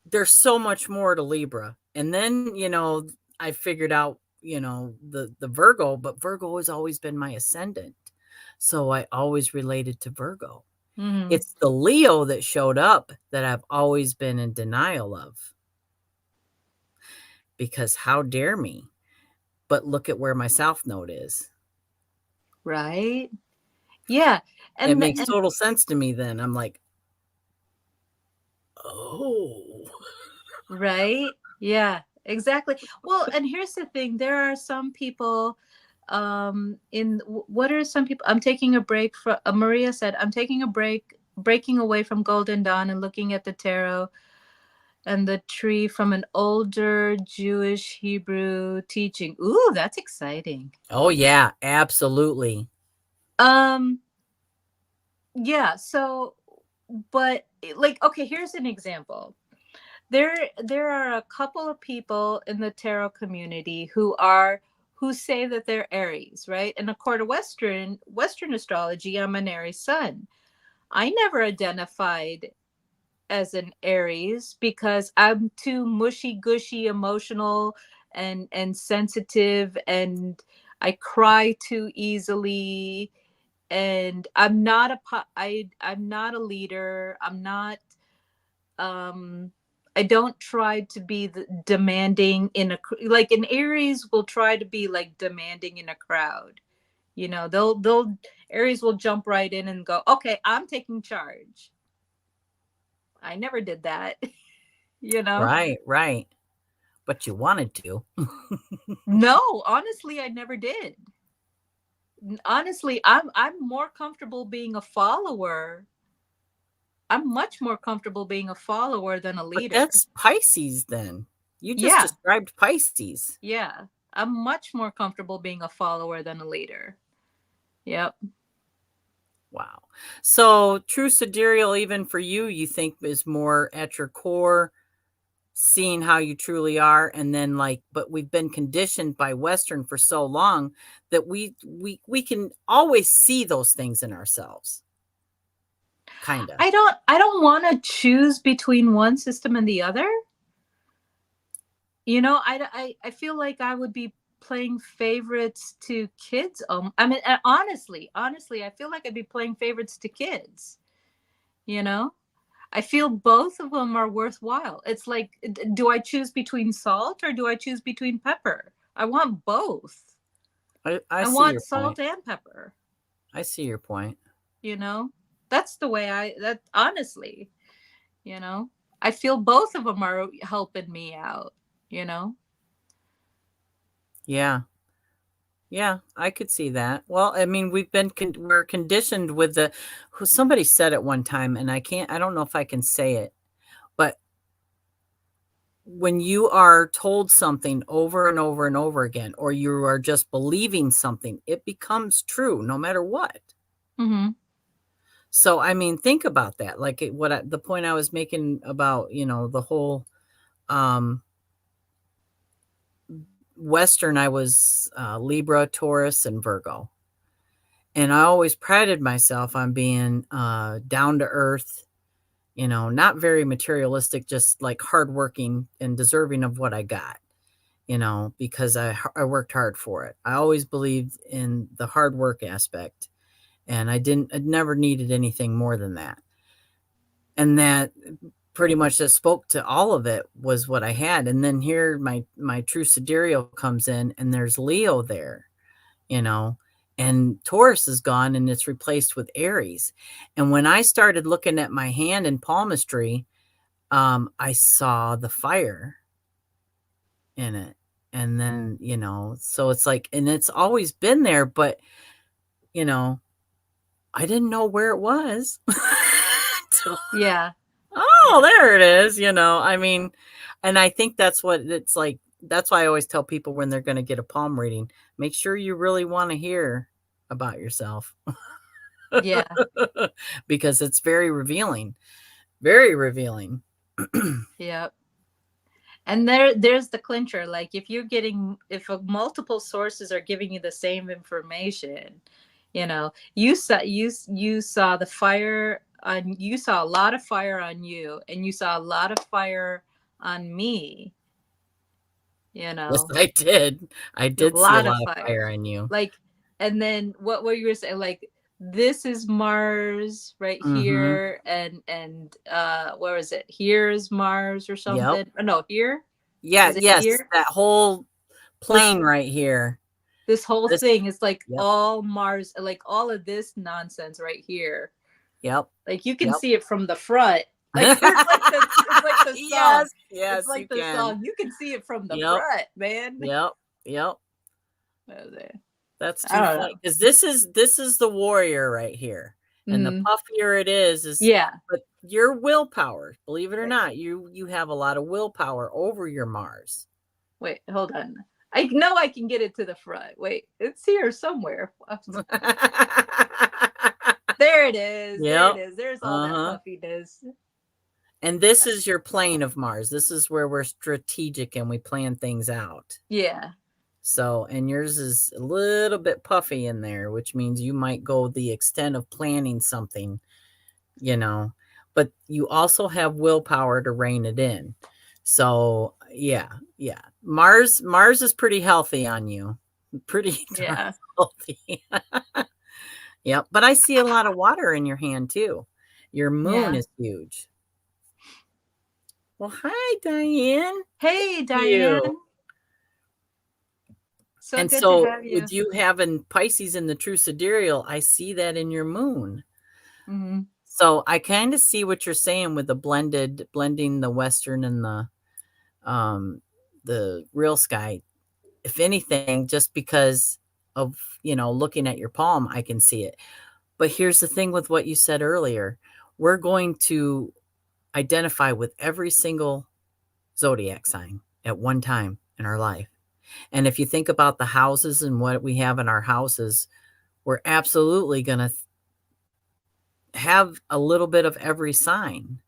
there's so much more to Libra. And then, I figured out, the Virgo, but Virgo has always been my ascendant. So I always related to Virgo. Mm-hmm. It's the Leo that showed up that I've always been in denial of, because how dare me? But look at where my South Node is. Right. Yeah. It And makes total sense to me then. I'm like, oh. right. Yeah, exactly. Well, and here's the thing. There are some people what are some people, I'm taking a break from Maria said, I'm taking a break, breaking away from Golden Dawn and looking at the tarot and the tree from an older Jewish Hebrew teaching. Ooh, that's exciting. Oh, yeah, absolutely. Um, yeah, so but like okay, here's an example. There are a couple of people in the tarot community who say that they're Aries, right? And according to Western astrology, I'm an Aries sun. I never identified as an Aries because I'm too mushy gushy emotional and sensitive, and I cry too easily, and I'm not a leader. I'm not um I don't try to be demanding in a like an Aries will try to be like demanding in a crowd. You know, they'll Aries will jump right in and go, "Okay, I'm taking charge." I never did that, you know? Right, right. But you wanted to. No, honestly, I never did. Honestly, I'm more comfortable being a follower. I'm much more comfortable being a follower than a But leader. that's Pisces then. You just Yeah, described Pisces. yeah. I'm much more comfortable being a follower than a leader. Yep. Wow. So true sidereal, even for you, you think is more at your core, seeing how you truly are, and then like, but we've been conditioned by Western for so long that we can always see those things in ourselves. Kinda. I don't want to choose between one system and the other. You know, I feel like I would be playing favorites to kids. I mean, honestly, I feel like I'd be playing favorites to kids. You know, I feel both of them are worthwhile. It's like, do I choose between salt or do I choose between pepper? I want both. I I see want your point. salt and pepper. I see your point. You know, that's the way that honestly, you know, I feel both of them are helping me out, you know? Yeah. Yeah, I could see that. Well, I mean, we're conditioned with somebody said it one time, and I don't know if I can say it, but when you are told something over and over and over again, or you are just believing something, it becomes true no matter what. Mm-hmm. So, I mean, think about that. Like the point I was making about, the whole um, Western, I was Libra, Taurus, and Virgo. And I always prided myself on being down to earth, not very materialistic, just like hardworking and deserving of what I got, because I worked hard for it. I always believed in the hard work aspect, and I never needed anything more than that. And that pretty much that spoke to all of it was what I had. And then here my true sidereal comes in, and there's Leo there, you know, and Taurus is gone and it's replaced with Aries. And when I started looking at my hand in palmistry, I saw the fire in it. And then, so it's like, and it's always been there, but, you know, I didn't know where it was. So, Yeah. oh, Yeah. there it is, I mean, and I think that's what it's like. That's why I always tell people when they're going to get a palm reading, make sure you really want to hear about yourself. Yeah. Because it's very revealing, very revealing. Yep. And there's the clincher. Like if you're getting, if multiple sources are giving you the same information, you saw the fire on, you saw a lot of fire on you, and you saw a lot of fire on me, you Yes, know I did. I a did see a lot of lot of fire fire. in you. Like, and then what were you saying? Like, this is Mars right Mhm. here, and where is it? Here is Mars or Yep. something. Oh, no, here? Yeah, Is it yes, here? that whole plane right here. This whole This thing is like Yep. all Mars, like all of this nonsense right here. Yep. Like you can Yep. see it from the front. Like it's like the song. Yes, It's yes, you like the can. song. You can see it from the Yep. front, man. Yep. Yep. I That's too don't funny know. because this is the warrior right here, and the Mm, puffier it is yeah. but your willpower, believe it or Wait, not, you have a lot of willpower over your Mars. wait, hold on. I know I can get it to the front. Wait, it's here somewhere. There it is. There it Yep. is. There's all that Uh-huh. puffiness. And this is your plane of Mars. This is where we're strategic and we plan things out. Yeah. So, and yours is a little bit puffy in there, which means you might go the extent of planning something, you know, but you also have willpower to rein it in. So, yeah, yeah. Mars is pretty healthy on you. Pretty darn Yeah. healthy. Yep. But I see a lot of water in your hand too. Your moon Yeah. is huge. Well, hi, Diane. Hey, You. Diane. So And good to so have you. with you having Pisces in the true sidereal, I see that in your moon. Hmm. So I kind of see what you're saying with the blending the Western and um the real sky. If anything, just because of, looking at your palm, I can see it. But here's the thing with what you said earlier. We're going to identify with every single zodiac sign at one time in our life. And if you think about the houses and what we have in our houses, we're absolutely going to have a little bit of every sign.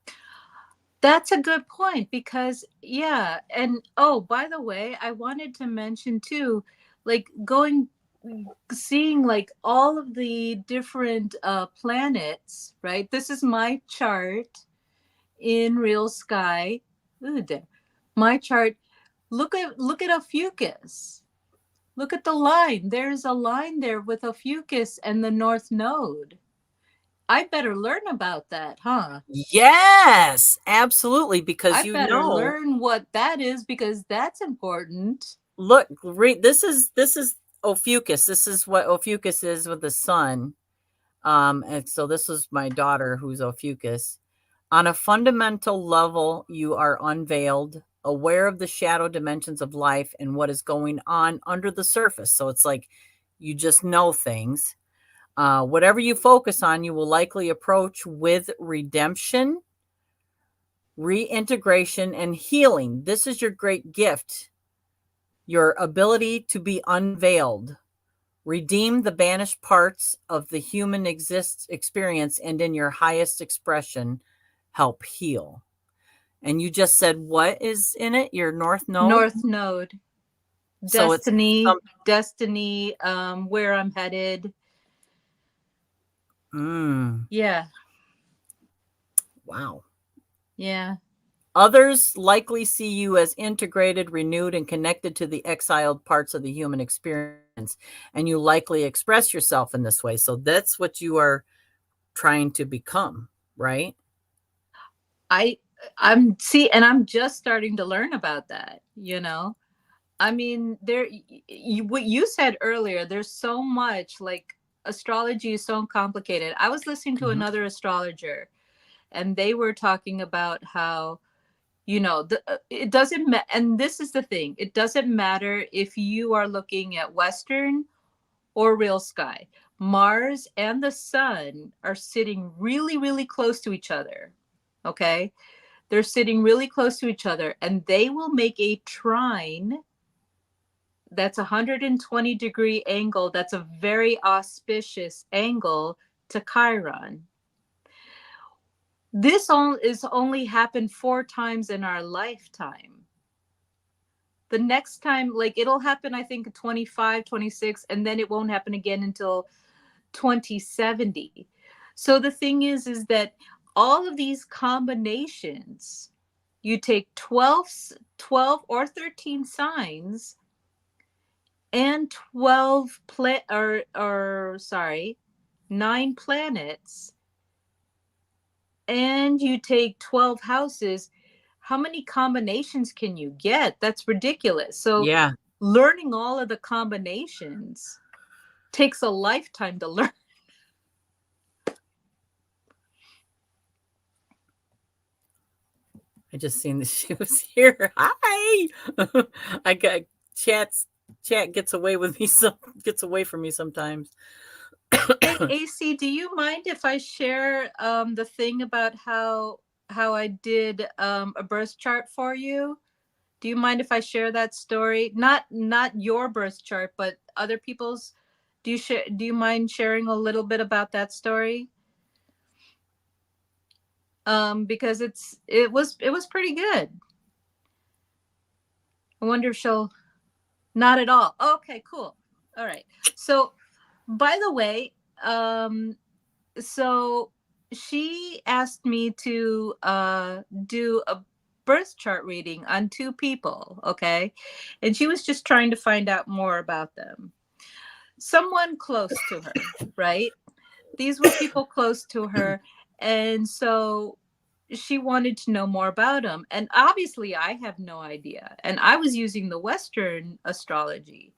That's a good point because, yeah. And oh, by the way, I wanted to mention too, like seeing like all of the different planets, right? This is my chart in real sky. Ooh, there. My chart. Look at Ophiuchus. Look at the line. There's a line there with Ophiuchus and the North Node. I better learn about that, huh? Yes, absolutely. Because I better learn what that is because that's important. look, this is Ophiuchus. This is what Ophiuchus is with the sun. And so this is my daughter who's Ophiuchus. On a fundamental level, you are unveiled, aware of the shadow dimensions of life and what is going on under the surface. So it's like you just know things. Whatever you focus on, you will likely approach with redemption, reintegration, and healing. This is your great gift, your ability to be unveiled. Redeem the banished parts of the human experience and in your highest expression, help heal. And you just said what is in it? Your North Node? North Node, So it's destiny, some destiny, where I'm headed. mm, Yeah, wow. yeah. Others likely see you as integrated, renewed, and connected to the exiled parts of the human experience. And you likely express yourself in this way. So that's what you are trying to become, right? I I'm see, and I'm just starting to learn about that. I mean, what you said earlier, there's so much, like, astrology is so complicated. I was listening to Mhm. another astrologer, and they were talking about how, it doesn't and this is the thing, it doesn't matter if you are looking at Western or real sky. Mars and the sun are sitting really, really close to each other. Okay? They're sitting really close to each other, and they will make a trine that's a 120-degree angle. That's a very auspicious angle to Chiron. This is only happened 4 times in our lifetime. the next time, like it'll happen, I think 25, 26, and then it won't happen again until 2070. So the thing is that all of these combinations, you take 12 or 13 signs and 9 planets, and you take 12 houses. How many combinations can you get? That's ridiculous. So Yeah. learning all of the combinations takes a lifetime to learn. I just seen that she was here. Hi. I got chat gets away with me gets away from me sometimes. Hey, AC, do you mind if I share the thing about how I did a birth chart for you? Do you mind if I share that story? Not your birth chart, but other people's. Do you mind sharing a little bit about that story? Because it was pretty good. I wonder if she'll. Not at all. Okay, cool. All right. So, by the way, so she asked me to do a birth chart reading on 2 people, okay? And she was just trying to find out more about them. Someone close to her, right? These were people close to her. And so she wanted to know more about them. And obviously, I have no idea. And I was using the Western astrology.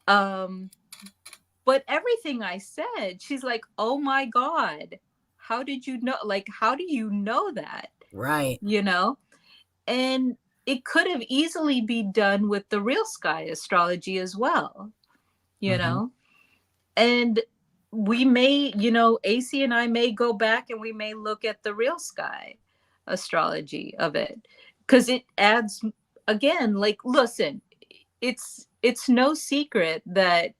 Um, but everything I said, she's like, "Oh my God, how did you know? Like, how do you know that?" Right. You know? And it could have easily be done with the real sky astrology as well, you Mm-hmm. know? And we may, AC and I may go back and we may look at the real sky astrology of it, because it adds, again, like, listen, it's no secret that,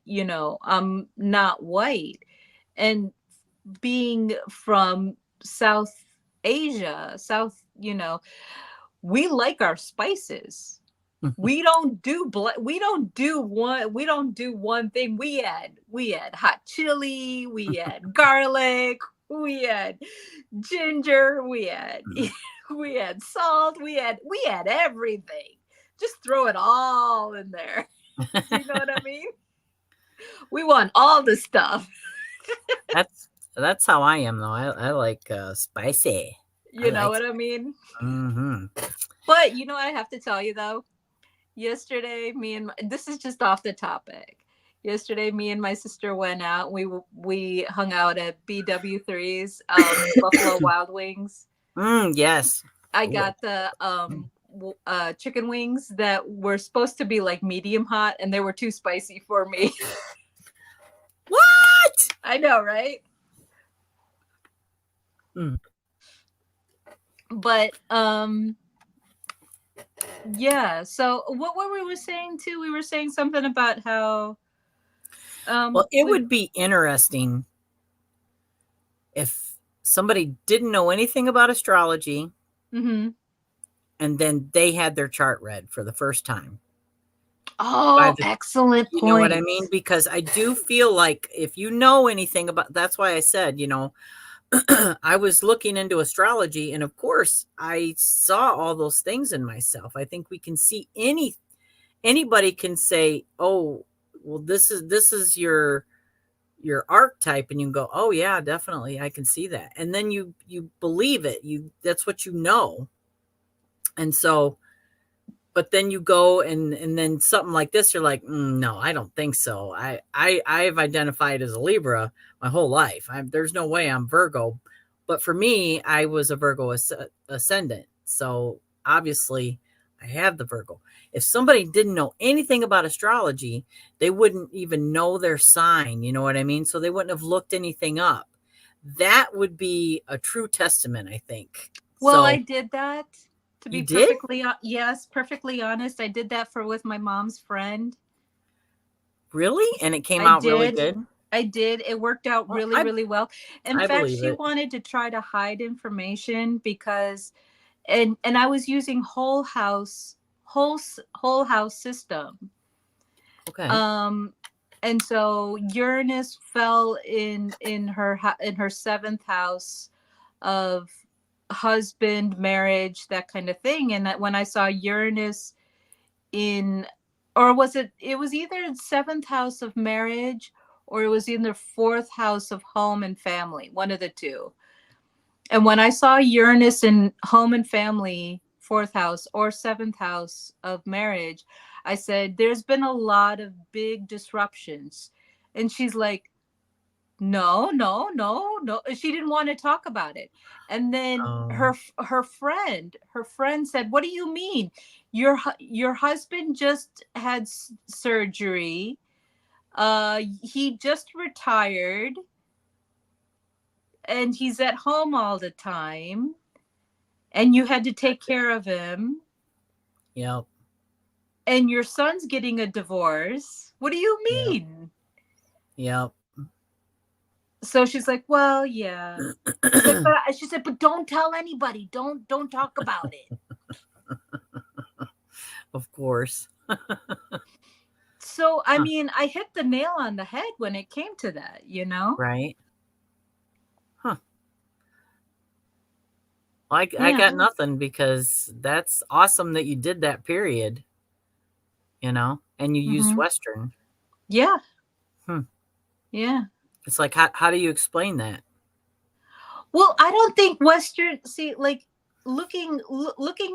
I'm not white, and being from South Asia, we like our spices. We don't do one thing. We had hot chili, we had garlic, we had ginger, we had salt, we had everything. Just throw it all in there. You know what I mean? We want all the stuff. That's how I am though. I like spicy. I You know like. what I mean? Mm-hmm. But I have to tell you though, yesterday this is just off the topic. Yesterday, me and my sister went out. We hung out at BW3's, Buffalo Wild Wings. Yes. I Ooh. got the chicken wings that were supposed to be like medium hot, and they were too spicy for me. What? I know, right? Mm. But yeah. So what were we saying too? We were saying something about how Well, it we. would be interesting if somebody didn't know anything about astrology Mm-hmm. and then they had their chart read for the first time by Oh, the, excellent you know what I point. mean? Because I do feel like if you know anything about, that's why I said, I was looking into astrology and of course I saw all those things in myself. I think we can see anybody can say, "Oh, well this is your archetype," and you can go, "Oh yeah, definitely I can see that." And then you believe it. That's what you know. And so but then you go and then something like this you're like, no, I don't think so. I've identified as a Libra my whole life. There's no way I'm Virgo. But for me, I was a Virgo ascendant, so obviously I have the Virgo. If somebody didn't know anything about astrology, they wouldn't even know their sign, you know what I mean? So they wouldn't have looked anything up. That would be a true testament, I think. Well, I So did that, to you be did? perfectly honest. I did that for with my mom's friend. Really? And it came I out really did. good? I did. It worked out Well, really, really well. In I fact, believe she it. wanted to try to hide information because, and I was using whole house system. Okay. Um, and so Uranus fell in her seventh house of husband, marriage, that kind of thing. And that when I saw Uranus in, or was it? It was either in seventh house of marriage, or it was in the fourth house of home and family. One of the two. And when I saw Uranus in home and family, fourth house or seventh house of marriage, I said, there's been a lot of big disruptions. And she's like, no, no, no, no. She didn't want to talk about it. And then Oh, her friend said, what do you mean? Your husband just had surgery. He just retired and he's at home all the time and you had to take care of him yep, and your son's getting a divorce. What do you yep, mean? yep. So she's like, well, yeah. She said, but don't tell anybody. Don't talk about it. Of course. So I Huh, mean, I hit the nail on the head when it came to that, you know? right? Huh. I Yeah. got nothing because that's awesome that you did that period, and you used Hmm. Western. Yeah. Hmm. Yeah. It's like, how do you explain that? Well, I don't think Western, see, like looking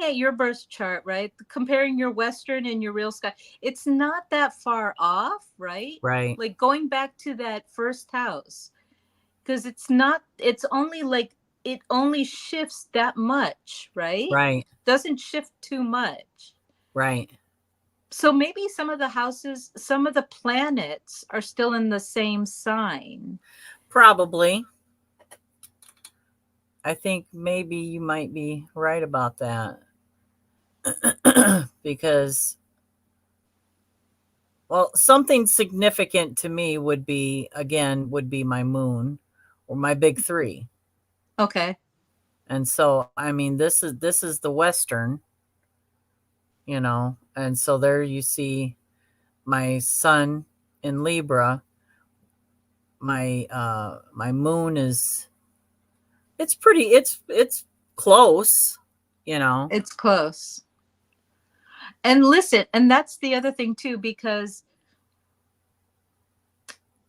at your birth chart, right? Comparing your Western and your real sky, it's not that far off, right? Right, Like going back to that first house, because it's not, it's only like, it only shifts that much, right? right, Doesn't shift too much. right. So maybe some of the houses, some of the planets are still in the same sign. Probably. I think maybe you might be right about that. Because, well, something significant to me would be, again, would be my moon or my big three. Okay. And so, I mean, this is the Western, and so there you see my sun in Libra. My moon is, it's pretty, it's close, you know. It's close. And listen, and that's the other thing too, because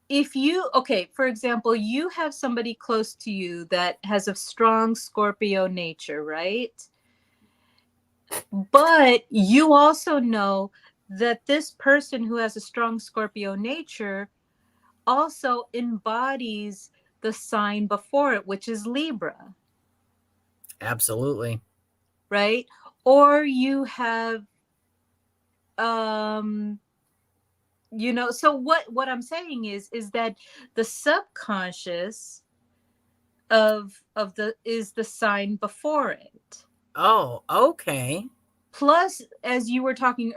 if you, okay, for example, you have somebody close to you that has a strong Scorpio nature, right? But you also know that this person who has a strong Scorpio nature also embodies the sign before it, which is Libra, Absolutely. right? Or you have, um so what I'm saying is that the subconscious of the is the sign before it. Oh, okay. Plus, as you were talking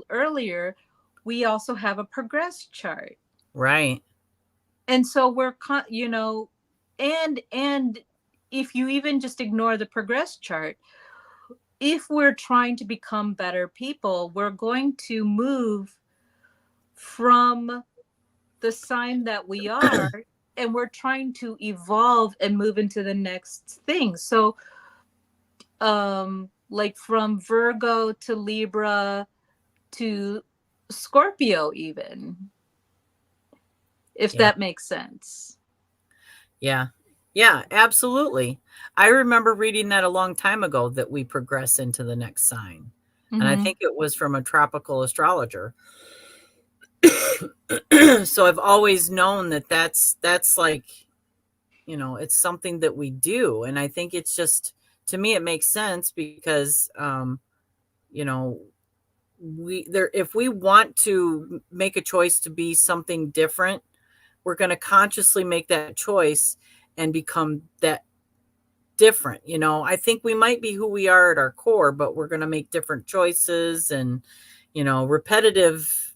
earlier, we also have a progress chart. Right. And so and if you even just ignore the progress chart, if we're trying to become better people, we're going to move from the sign that we are, and we're trying to evolve and move into the next thing. So like from Virgo to Libra to Scorpio, even, if Yeah. that makes sense. Yeah. Yeah, absolutely. I remember reading that a long time ago that we progress into the next sign. And I Mm-hmm. think it was from a tropical astrologer. So I've always known that that's like, it's something that we do. And I think it's just, to me it makes sense because you know, we there if we want to make a choice to be something different, we're going to consciously make that choice and become that different. I think we might be who we are at our core, but we're going to make different choices, and repetitive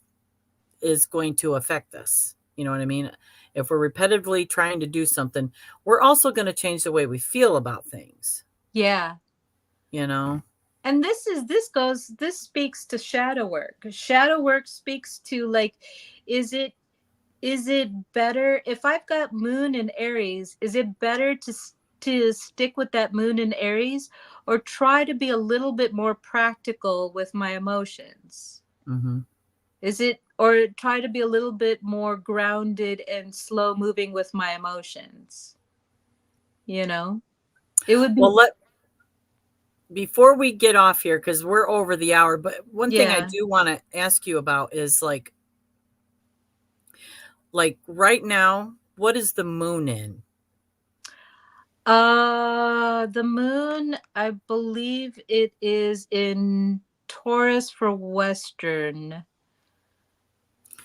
is going to affect us. You know what I mean? If we're repetitively trying to do something, we're also going to change the way we feel about things, Yeah. you know? and this speaks to shadow work. Shadow work speaks to, like, is it better if I've got moon in Aries, is it better to stick with that moon in Aries, or try to be a little bit more practical with my emotions? Mm-hmm. Is it, or try to be a little bit more grounded and slow moving with my emotions? You know, it would be, Well, before we get off here, because we're over the hour, but one thing I yeah. do want to ask you about is like right now, what is the moon in? The moon, I believe it is in Taurus for Western.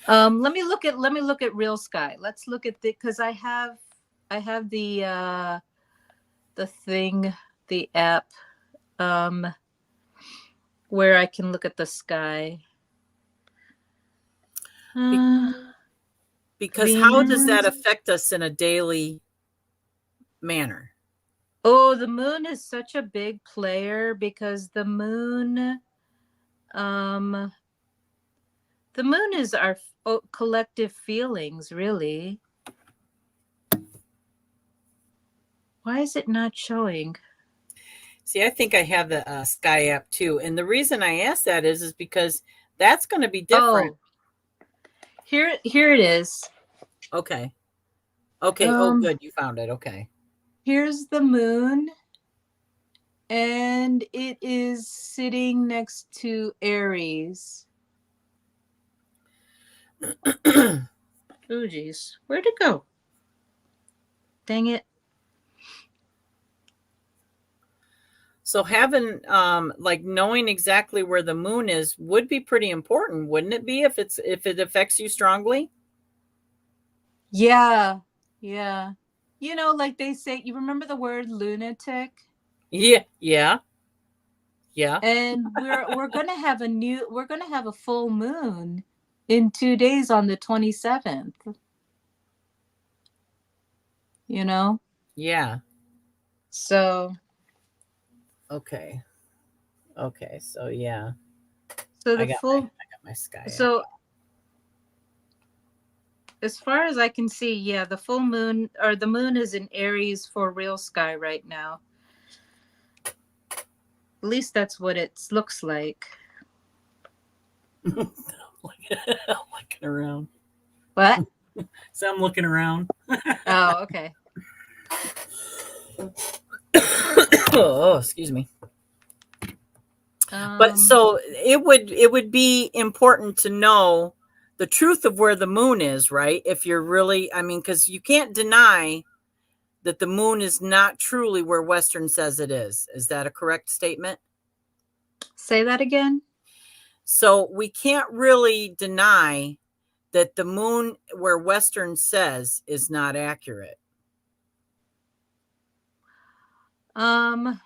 Let me look at real sky. Let's look at the, because I have the thing, the app, um where I can look at the sky. Be- Uh, because how does that Venus. affect us in a daily manner? Oh, the moon is such a big player because um the moon is our collective feelings, really. Why is it not showing? See, I think I have the Sky app too, and the reason I ask that is because that's going to be different. Oh, here it is. Okay. Okay. Oh, Um, good. You found it. Okay. here's the moon, and it is sitting next to Aries. Oh, geez, where'd it go? Dang it! So having like knowing exactly where the moon is would be pretty important, wouldn't it be if it affects you strongly? Yeah, yeah. Like they say, you remember the word lunatic? Yeah, yeah, yeah. And we're gonna have a full moon in 2 days on the 27th. You know, Yeah. so Okay. Okay. So yeah. so I the got full I got my Sky app. so as far as I can see, yeah, the full moon, or the moon, is in Aries for real sky right now. At least that's what it looks like. Looking around. What? So I'm looking around. Oh, okay. Oh, excuse me. But Um, so it would be important to know the truth of where the moon is, right? If you're really, I mean, because you can't deny that the moon is not truly where Western says it is. Is that a correct statement? say that again. So we can't really deny that the moon where Western says is not accurate. Um,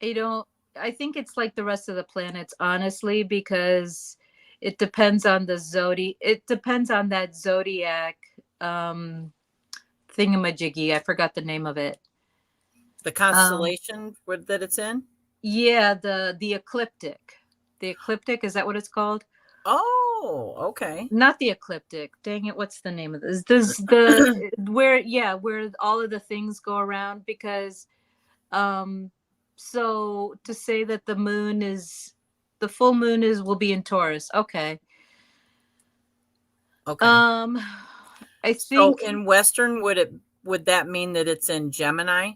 I don't. I think it's like the rest of the planets, honestly, because It depends on that zodiac um thingamajiggy. I forgot the name of it. The Um, constellation that it's in. yeah, the ecliptic. The ecliptic, is that what it's called? Oh, okay. Not the ecliptic. Dang it, what's the name of this? This the where yeah, where all of the things go around, because um so to say that the full moon is will be in Taurus. Okay. Okay. Um I So think in Western, would that mean that it's in Gemini?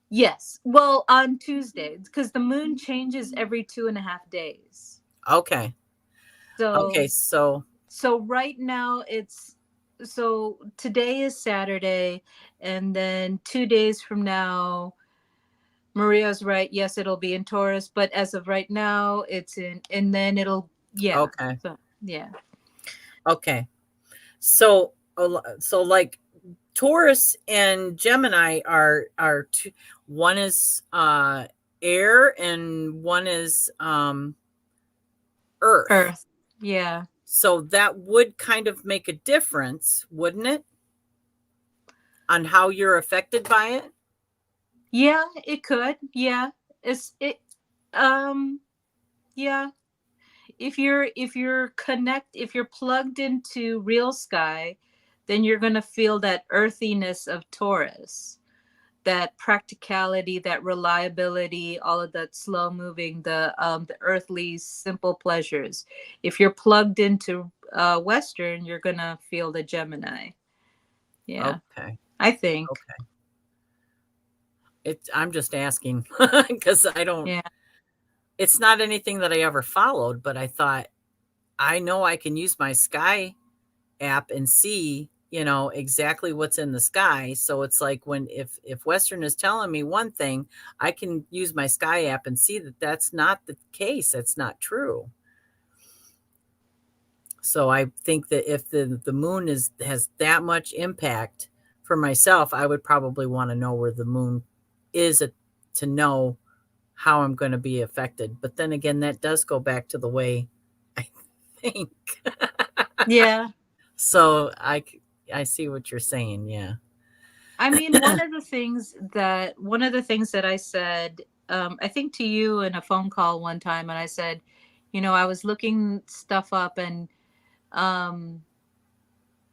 yes. Well, on Tuesday, because the moon changes every 2.5 days. Okay. So Okay. So right now so today is Saturday, and then 2 days from now, Maria's right. Yes, it'll be in Taurus, but as of right now, it's in, and then it'll, yeah. okay. So, yeah. Okay. So like Taurus and Gemini are two, one is air and one is earth. Earth. Yeah. So that would kind of make a difference, wouldn't it? On how you're affected by it? Yeah, it could. Yeah. It's it um yeah. If you're plugged into real sky, then you're going to feel that earthiness of Taurus, that practicality, that reliability, all of that slow moving, the earthly simple pleasures. If you're plugged into Western, you're going to feel the Gemini. Yeah, Okay. I think. Okay. I'm just asking because I don't, Yeah. it's not anything that I ever followed, but I thought, I know I can use my sky app and see, exactly what's in the sky. So it's like when if Western is telling me one thing, I can use my sky app and see that that's not the case. That's not true. So I think that if the moon has that much impact for myself, I would probably want to know where the moon is to know how I'm going to be affected. But then again, that does go back to the way I think. Yeah. So I see what you're saying. Yeah. I mean, one of the things that I said, I think to you in a phone call one time, and I said, I was looking stuff up, and um,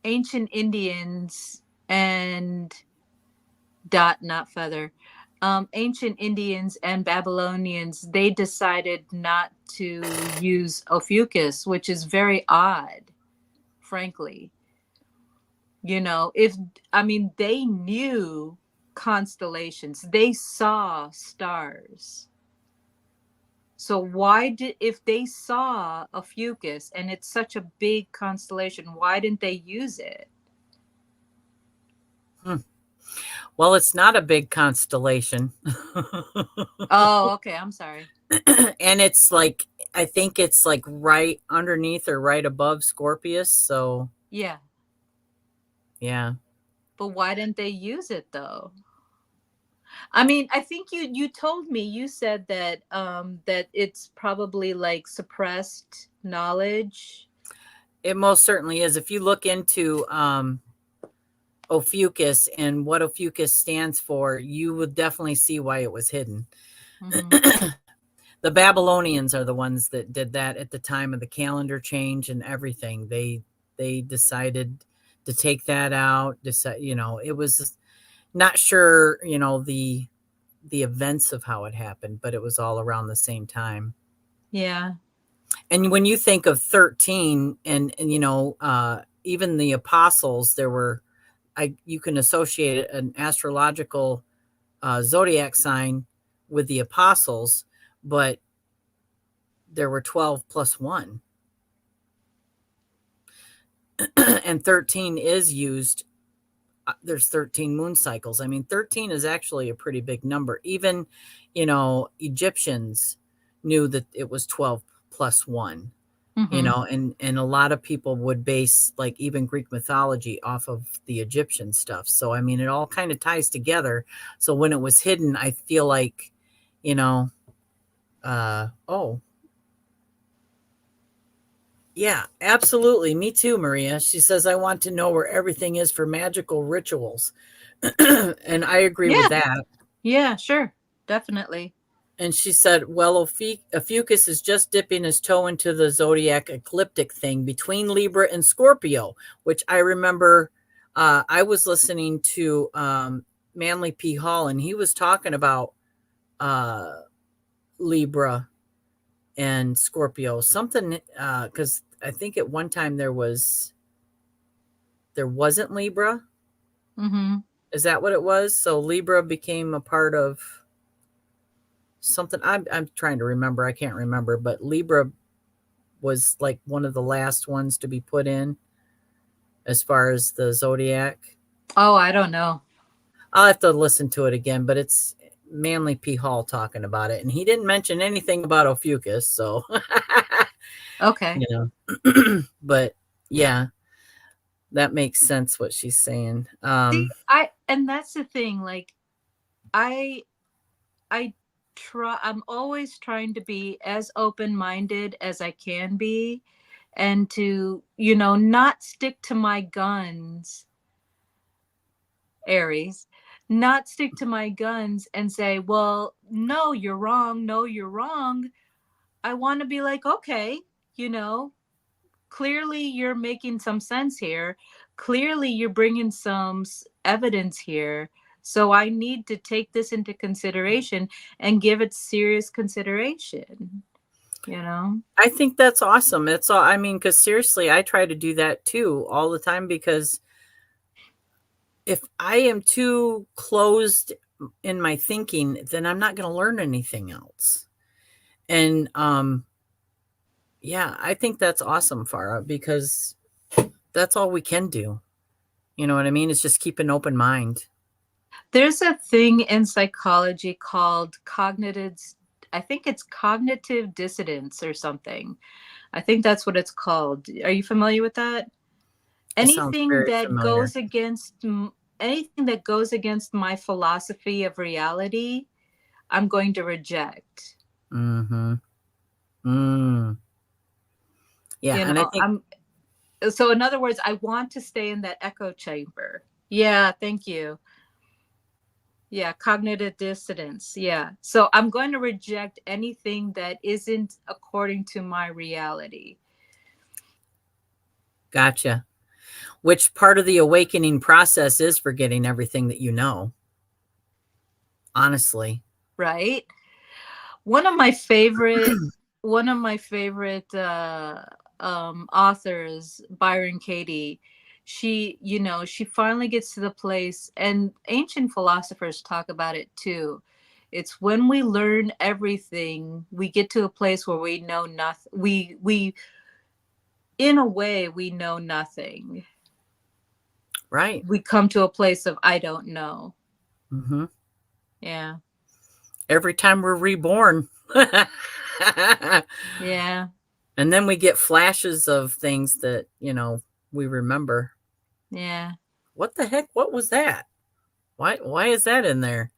ancient Indians and dot, not feather, ancient Indians and Babylonians, they decided not to use Ophiuchus, which is very odd, frankly. If I mean, they knew constellations, they saw stars. So why did if they saw a Fucus and it's such a big constellation, why didn't they use it? Hmm. Well, it's not a big constellation. Oh, okay, I'm sorry. And it's like, I think it's like right underneath or right above Scorpius. So, Yeah, yeah. but why didn't they use it though? I mean, I think you told me, you said that it's probably like suppressed knowledge. It most certainly is. If you look into Ophiuchus and what Ophiuchus stands for, you would definitely see why it was hidden. Mhm. The Babylonians are the ones that did that at the time of the calendar change and everything. They decided to take that out. It was not sure, the events of how it happened, but it was all around the same time. Yeah. And when you think of 13 and even the apostles, there were, you can associate an astrological zodiac sign with the apostles, but there were 12 plus 1. And 13 is used. There's 13 moon cycles. I mean, 13 is actually a pretty big number. Even, Egyptians knew that it was 12 plus 1. Mhm. And a lot of people would base like even Greek mythology off of the Egyptian stuff. So I mean, it all kind of ties together. So when it was hidden, I feel like, you know oh yeah, absolutely, me too, Maria. She says, I want to know where everything is for magical rituals. And I agree with Yeah. that. Yeah, sure. Definitely. And she said, well, Ophiuchus is just dipping his toe into the zodiac ecliptic thing between Libra and Scorpio, which I remember. I was listening to Manly P. Hall, and he was talking about uh, Libra and Scorpio, something, because I think at one time there wasn't Libra. Mhm. Is that what it was? So Libra became a part of something. I'm trying to remember. I can't remember, but Libra was like one of the last ones to be put in as far as the zodiac. Oh, I don't know. I'll have to listen to it again, but it's Manly P. Hall talking about it, and he didn't mention anything about Ophiuchus, so Okay. you but yeah, that makes sense what she's saying. See, and that's the thing, like I I I'm always trying to be as open-minded as I can be, and to, not stick to my guns, Aries, not stick to my guns and say, well, no, you're wrong. No, you're wrong. I want to be like, okay, you know, clearly you're making some sense here. Clearly you're bringing some evidence here. So I need to take this into consideration and give it serious consideration, you know? I think that's awesome. It's all, I mean, because seriously, I try to do that too all the time, because if I am too closed in my thinking, then I'm not going to learn anything else. And yeah, I think that's awesome, Farah, because that's all we can do. You know what I mean? It's just keep an open mind. There's a thing in psychology called cognitive, I think it's cognitive dissonance or something. I think that's what it's called. Are you familiar with that? It sounds Anything very that familiar. goes against anything that goes against my philosophy of reality, I'm going to reject. Mm-hmm. Mm. Yeah, You and I know, think, I'm so in other words, I want to stay in that echo chamber. Yeah, thank you. Yeah, cognitive dissonance. Yeah. So I'm going to reject anything that isn't according to my reality. gotcha. Which part of the awakening process is forgetting everything that you know, honestly. Right? One of my favorite one of my favorite authors, Byron Katie, she, you know, she finally gets to the place, and ancient philosophers talk about it too. It's when we learn everything, we get to a place where we know nothing. We in a way we know nothing. Right. We come to a place of I don't know. Mm-hmm. Yeah. Every time we're reborn. Yeah. And then we get flashes of things that, we remember. Yeah. What the heck? What was that? Why is that in there?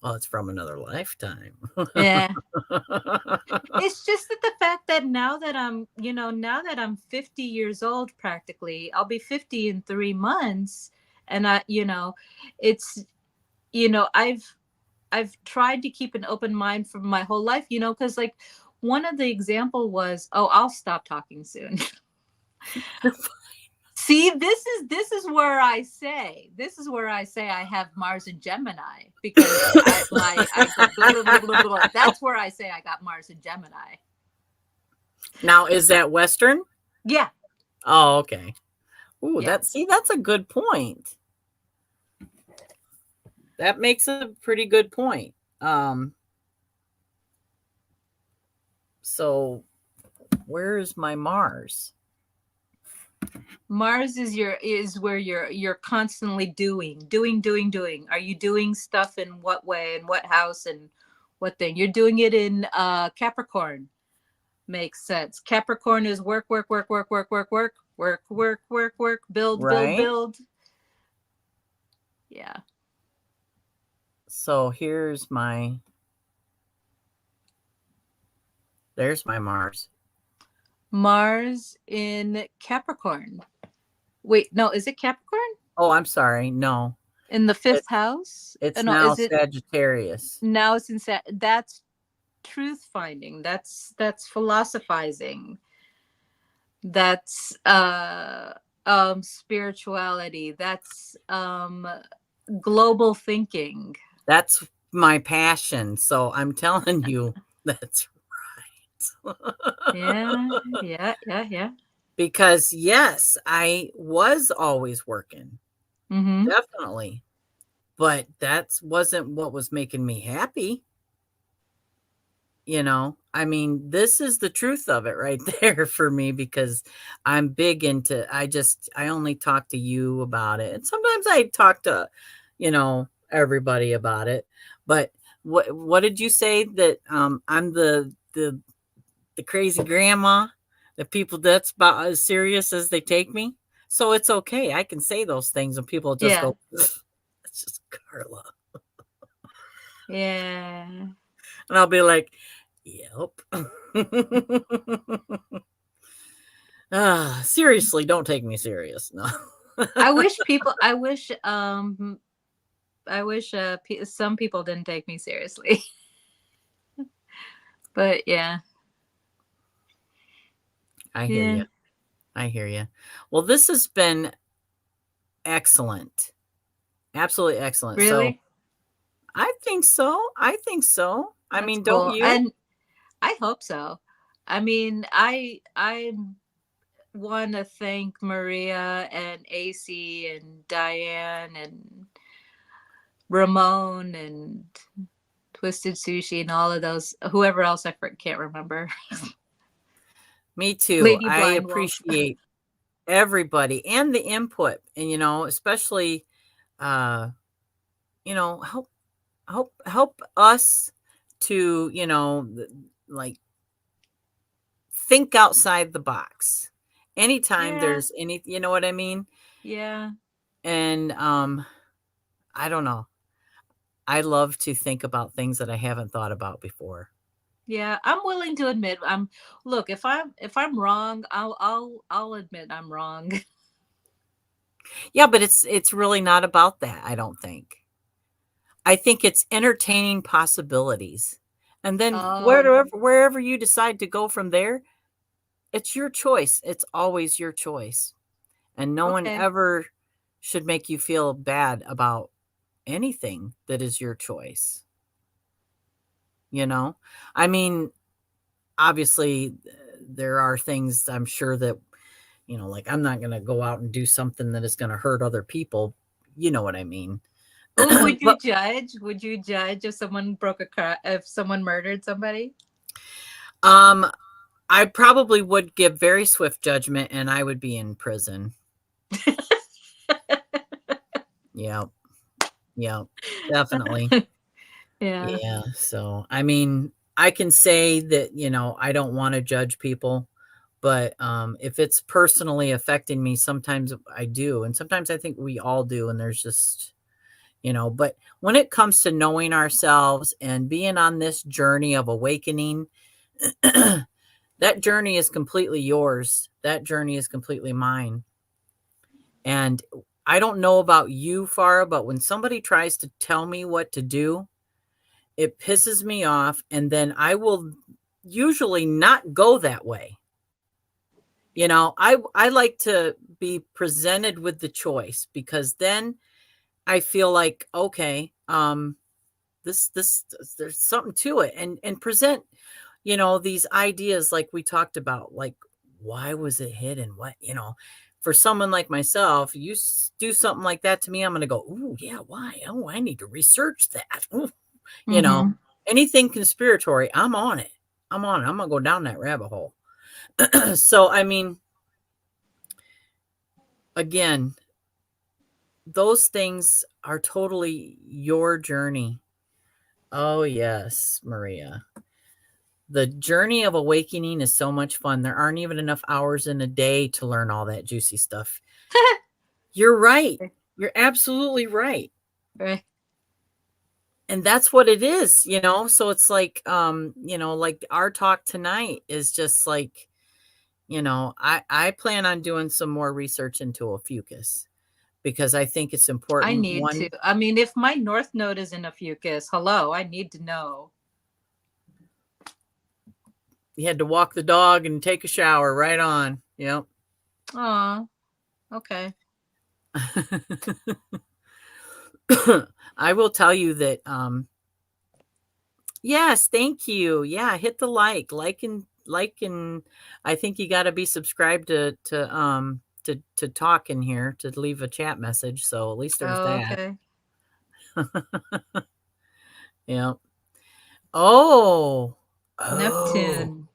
Well, it's from another lifetime. Yeah. It's just that the fact that now that I'm, you know, now that I'm 50 years old practically, I'll be 50 in 3 months. And I, you know, it's, you know, I've tried to keep an open mind for my whole life, you know, because like one of the example was, oh, I'll stop talking soon. See, this is where I say I have Mars and Gemini because I go blah, blah, blah, blah, blah. That's where I say I got Mars and Gemini. Now, is that Western? Yeah, Oh, okay. Ooh, yeah. that's a good point. That makes a pretty good point. So where is my Mars? Mars is where you're constantly doing. Are you doing stuff in what way and what house and what thing? You're doing it in Capricorn. Makes sense. Capricorn is work, work, work, work, work, work, work, work, work, work, work, build, build, Right? build. Yeah. So there's my Mars. Mars in Capricorn. Wait, no, is it Capricorn? Oh, I'm sorry. No. In the fifth It's house? it's No, now is it Sagittarius. now it's in that's truth finding. That's philosophizing. That's spirituality. That's global thinking. That's my passion. So I'm telling you, that's Yeah, yeah, yeah, yeah. because yes, I was always working. Mm-hmm. Definitely. But that wasn't what was making me happy. I mean, this is the truth of it right there for me, because I'm big into, I only talk to you about it. And sometimes I talk to, everybody about it. But what did you say that I'm the crazy grandma, the people that's about as serious as they take me? So it's okay. I can say those things and people just Yeah, go, it's just Carla. yeah. And I'll be like, yep. Seriously, don't take me serious. No. I wish some people didn't take me seriously. But yeah. I hear Yeah. you. I hear you. Well, this has been excellent. Absolutely excellent. So Really? I think so. I think so. I That's mean, don't cool. you? And I hope so. I mean, I want to thank Maria and AC and Diane and Ramon and Twisted Sushi and all of those. Whoever else can't remember. Me too. Lady I Blind Wolf. appreciate everybody and the input, and especially uh, help us to, like think outside the box. Anytime Yeah. there's you know what I mean? Yeah. And I don't know. I love to think about things that I haven't thought about before. Yeah, I'm willing to admit look, if I'm wrong, I'll admit I'm wrong. Yeah, but it's really not about that, I don't think. I think it's entertaining possibilities. And then Oh, wherever you decide to go from there, it's your choice. It's always your choice. And no one okay. ever should make you feel bad about anything that is your choice, you know? I mean, obviously there are things I'm sure that, like I'm not going to go out and do something that is going to hurt other people. You know what I mean? Oh, would you But judge? Would you judge if someone if someone murdered somebody? um I probably would give very swift judgment and I would be in prison. Yeah. Yeah. Definitely. Yeah. Yeah. So, I mean, I can say that, I don't want to judge people, but if it's personally affecting me, sometimes I do. And sometimes I think we all do. And there's just, but when it comes to knowing ourselves and being on this journey of awakening, that journey is completely yours. That journey is completely mine. And I don't know about you, Farah, but when somebody tries to tell me what to do, it pisses me off. And then I will usually not go that way. I like to be presented with the choice because then I feel like, okay, this there's something to it, and present these ideas like we talked about, like why was it hidden, what, for someone like myself, you do something like that to me, I'm gonna go, ooh, yeah, why, oh, I need to research that. Ooh, you know Mhm. anything conspiratory, I'm on it. I'm gonna go down that rabbit hole. So I mean, again, those things are totally your journey. Oh yes, Maria. The journey of awakening is so much fun. There aren't even enough hours in a day to learn all that juicy stuff. You're right. You're absolutely right. Right. And that's what it is, So it's like, like our talk tonight is just like, I plan on doing some more research into Ophiuchus because I think it's I important. need to. One, I mean, if my north node is in a fucus, hello, I need to know. you had to walk the dog and take a shower right on. Yep. Oh, okay. I will tell you that yes, thank you. Yeah, hit the like and I think you got to be subscribed to talk in here, to leave a chat message, so at least there's Oh, that. okay. Yeah. Oh. Oh. Neptune.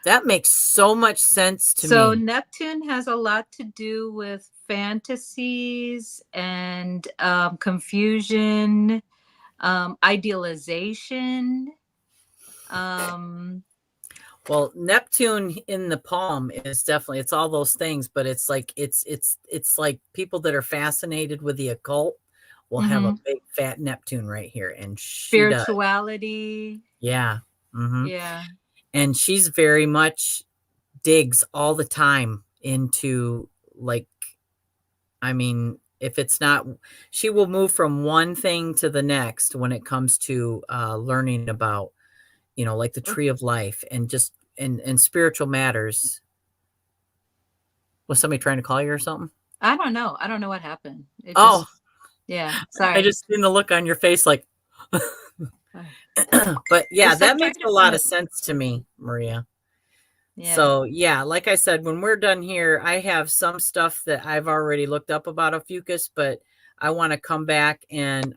That makes so much sense to So me. Neptune has a lot to do with fantasies and confusion, idealization. Um, Well, Neptune in the palm is definitely, it's all those things, but it's like it's like people that are fascinated with the occult will have a mhm. big fat Neptune right here, and she does. Spirituality. Yeah. Mhm. Yeah. And she's very much digs all the time into, like, I mean, if it's not, she will move from one thing to the next when it comes to learning about, like the tree of life and just and spiritual matters. Was somebody trying to call you or something? I don't know. I don't know what happened. It Oh, just, yeah, I sorry. just seen the look on your face like, Uh, but yeah, There's some that kind makes a of lot an, of sense to me, Maria. yeah. So yeah, like I said, when we're done here, I have some stuff that I've already looked up about Ophiuchus, but I want to come back and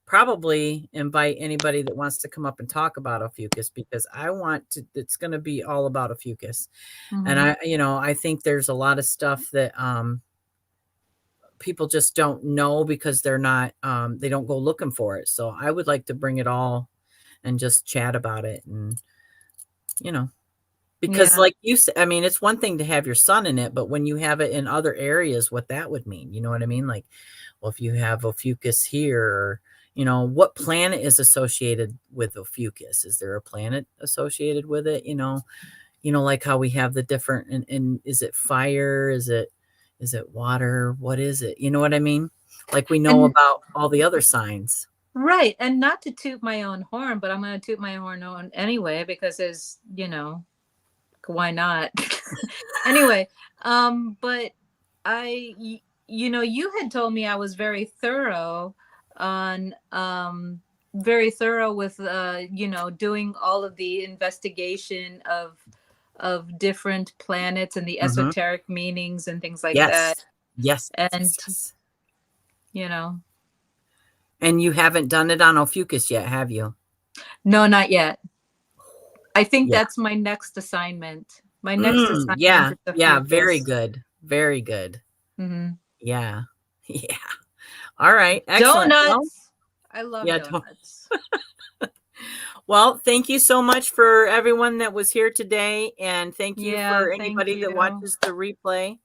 probably invite anybody that wants to come up and talk about Ophiuchus because I want to, it's going to be all about Ophiuchus. And Hmm. I think there's a lot of stuff that people just don't know because they're not, they don't go looking for it. So I would like to bring it all and just chat about it. And, you know, because Yeah. like you said, I mean, it's one thing to have your son in it, but when you have it in other areas, what that would mean, you know what I mean? Like, well, if you have Ophiuchus here, or, what planet is associated with Ophiuchus? Is there a planet associated with it? Like how we have the different, and is it fire? Is it water? What is it? You know what I mean? Like we know And about all the other signs. right. And not to toot my own horn, but I'm going to toot my horn on anyway because there's, why not? Anyway, but you had told me I was on very thorough with doing all of the investigation of different planets and the Hmm. esoteric meanings and things like Yes. that. Yes, yes, yes, And yes. you know, And you haven't done it on Ophiuchus yet, have you? no, not yet. I think Yeah. that's my next assignment. My next assignment Yeah. is the Yeah. Very Fucus. good. Very good. Hmm. Yeah. Yeah. All right. Excellent. Well, Donuts. I love yeah. Don't. donuts. Well, thank you so much for everyone that was here today. And thank you Yeah, for thank anybody that you. watches the replay.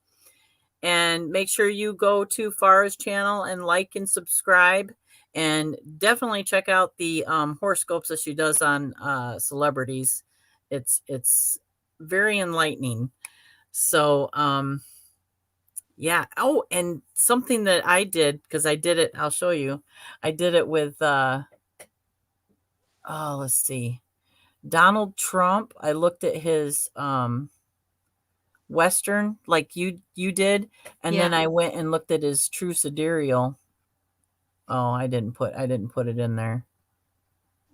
And make sure you go to Farah's channel and like and subscribe. And definitely check out the horoscopes that she does on celebrities. It's very enlightening. So yeah. Oh, and something that I did, because I did it, I'll show you. I did it with let's see. Donald Trump. I looked at his Western like you did, and then Yeah. I went and looked at his true sidereal. Oh, I didn't put it in there.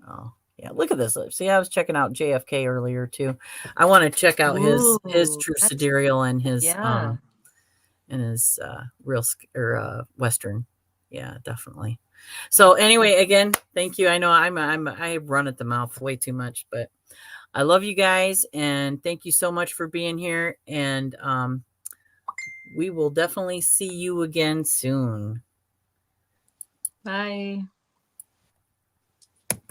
Oh, yeah, look at this. See, I was checking out JFK earlier too. I want to check out his Ooh, true that's sidereal and his yeah. real or Western. Yeah, definitely. So anyway, again, thank you. I know I run at the mouth way too much, but I love you guys and thank you so much for being here. And we will definitely see you again soon. Bye.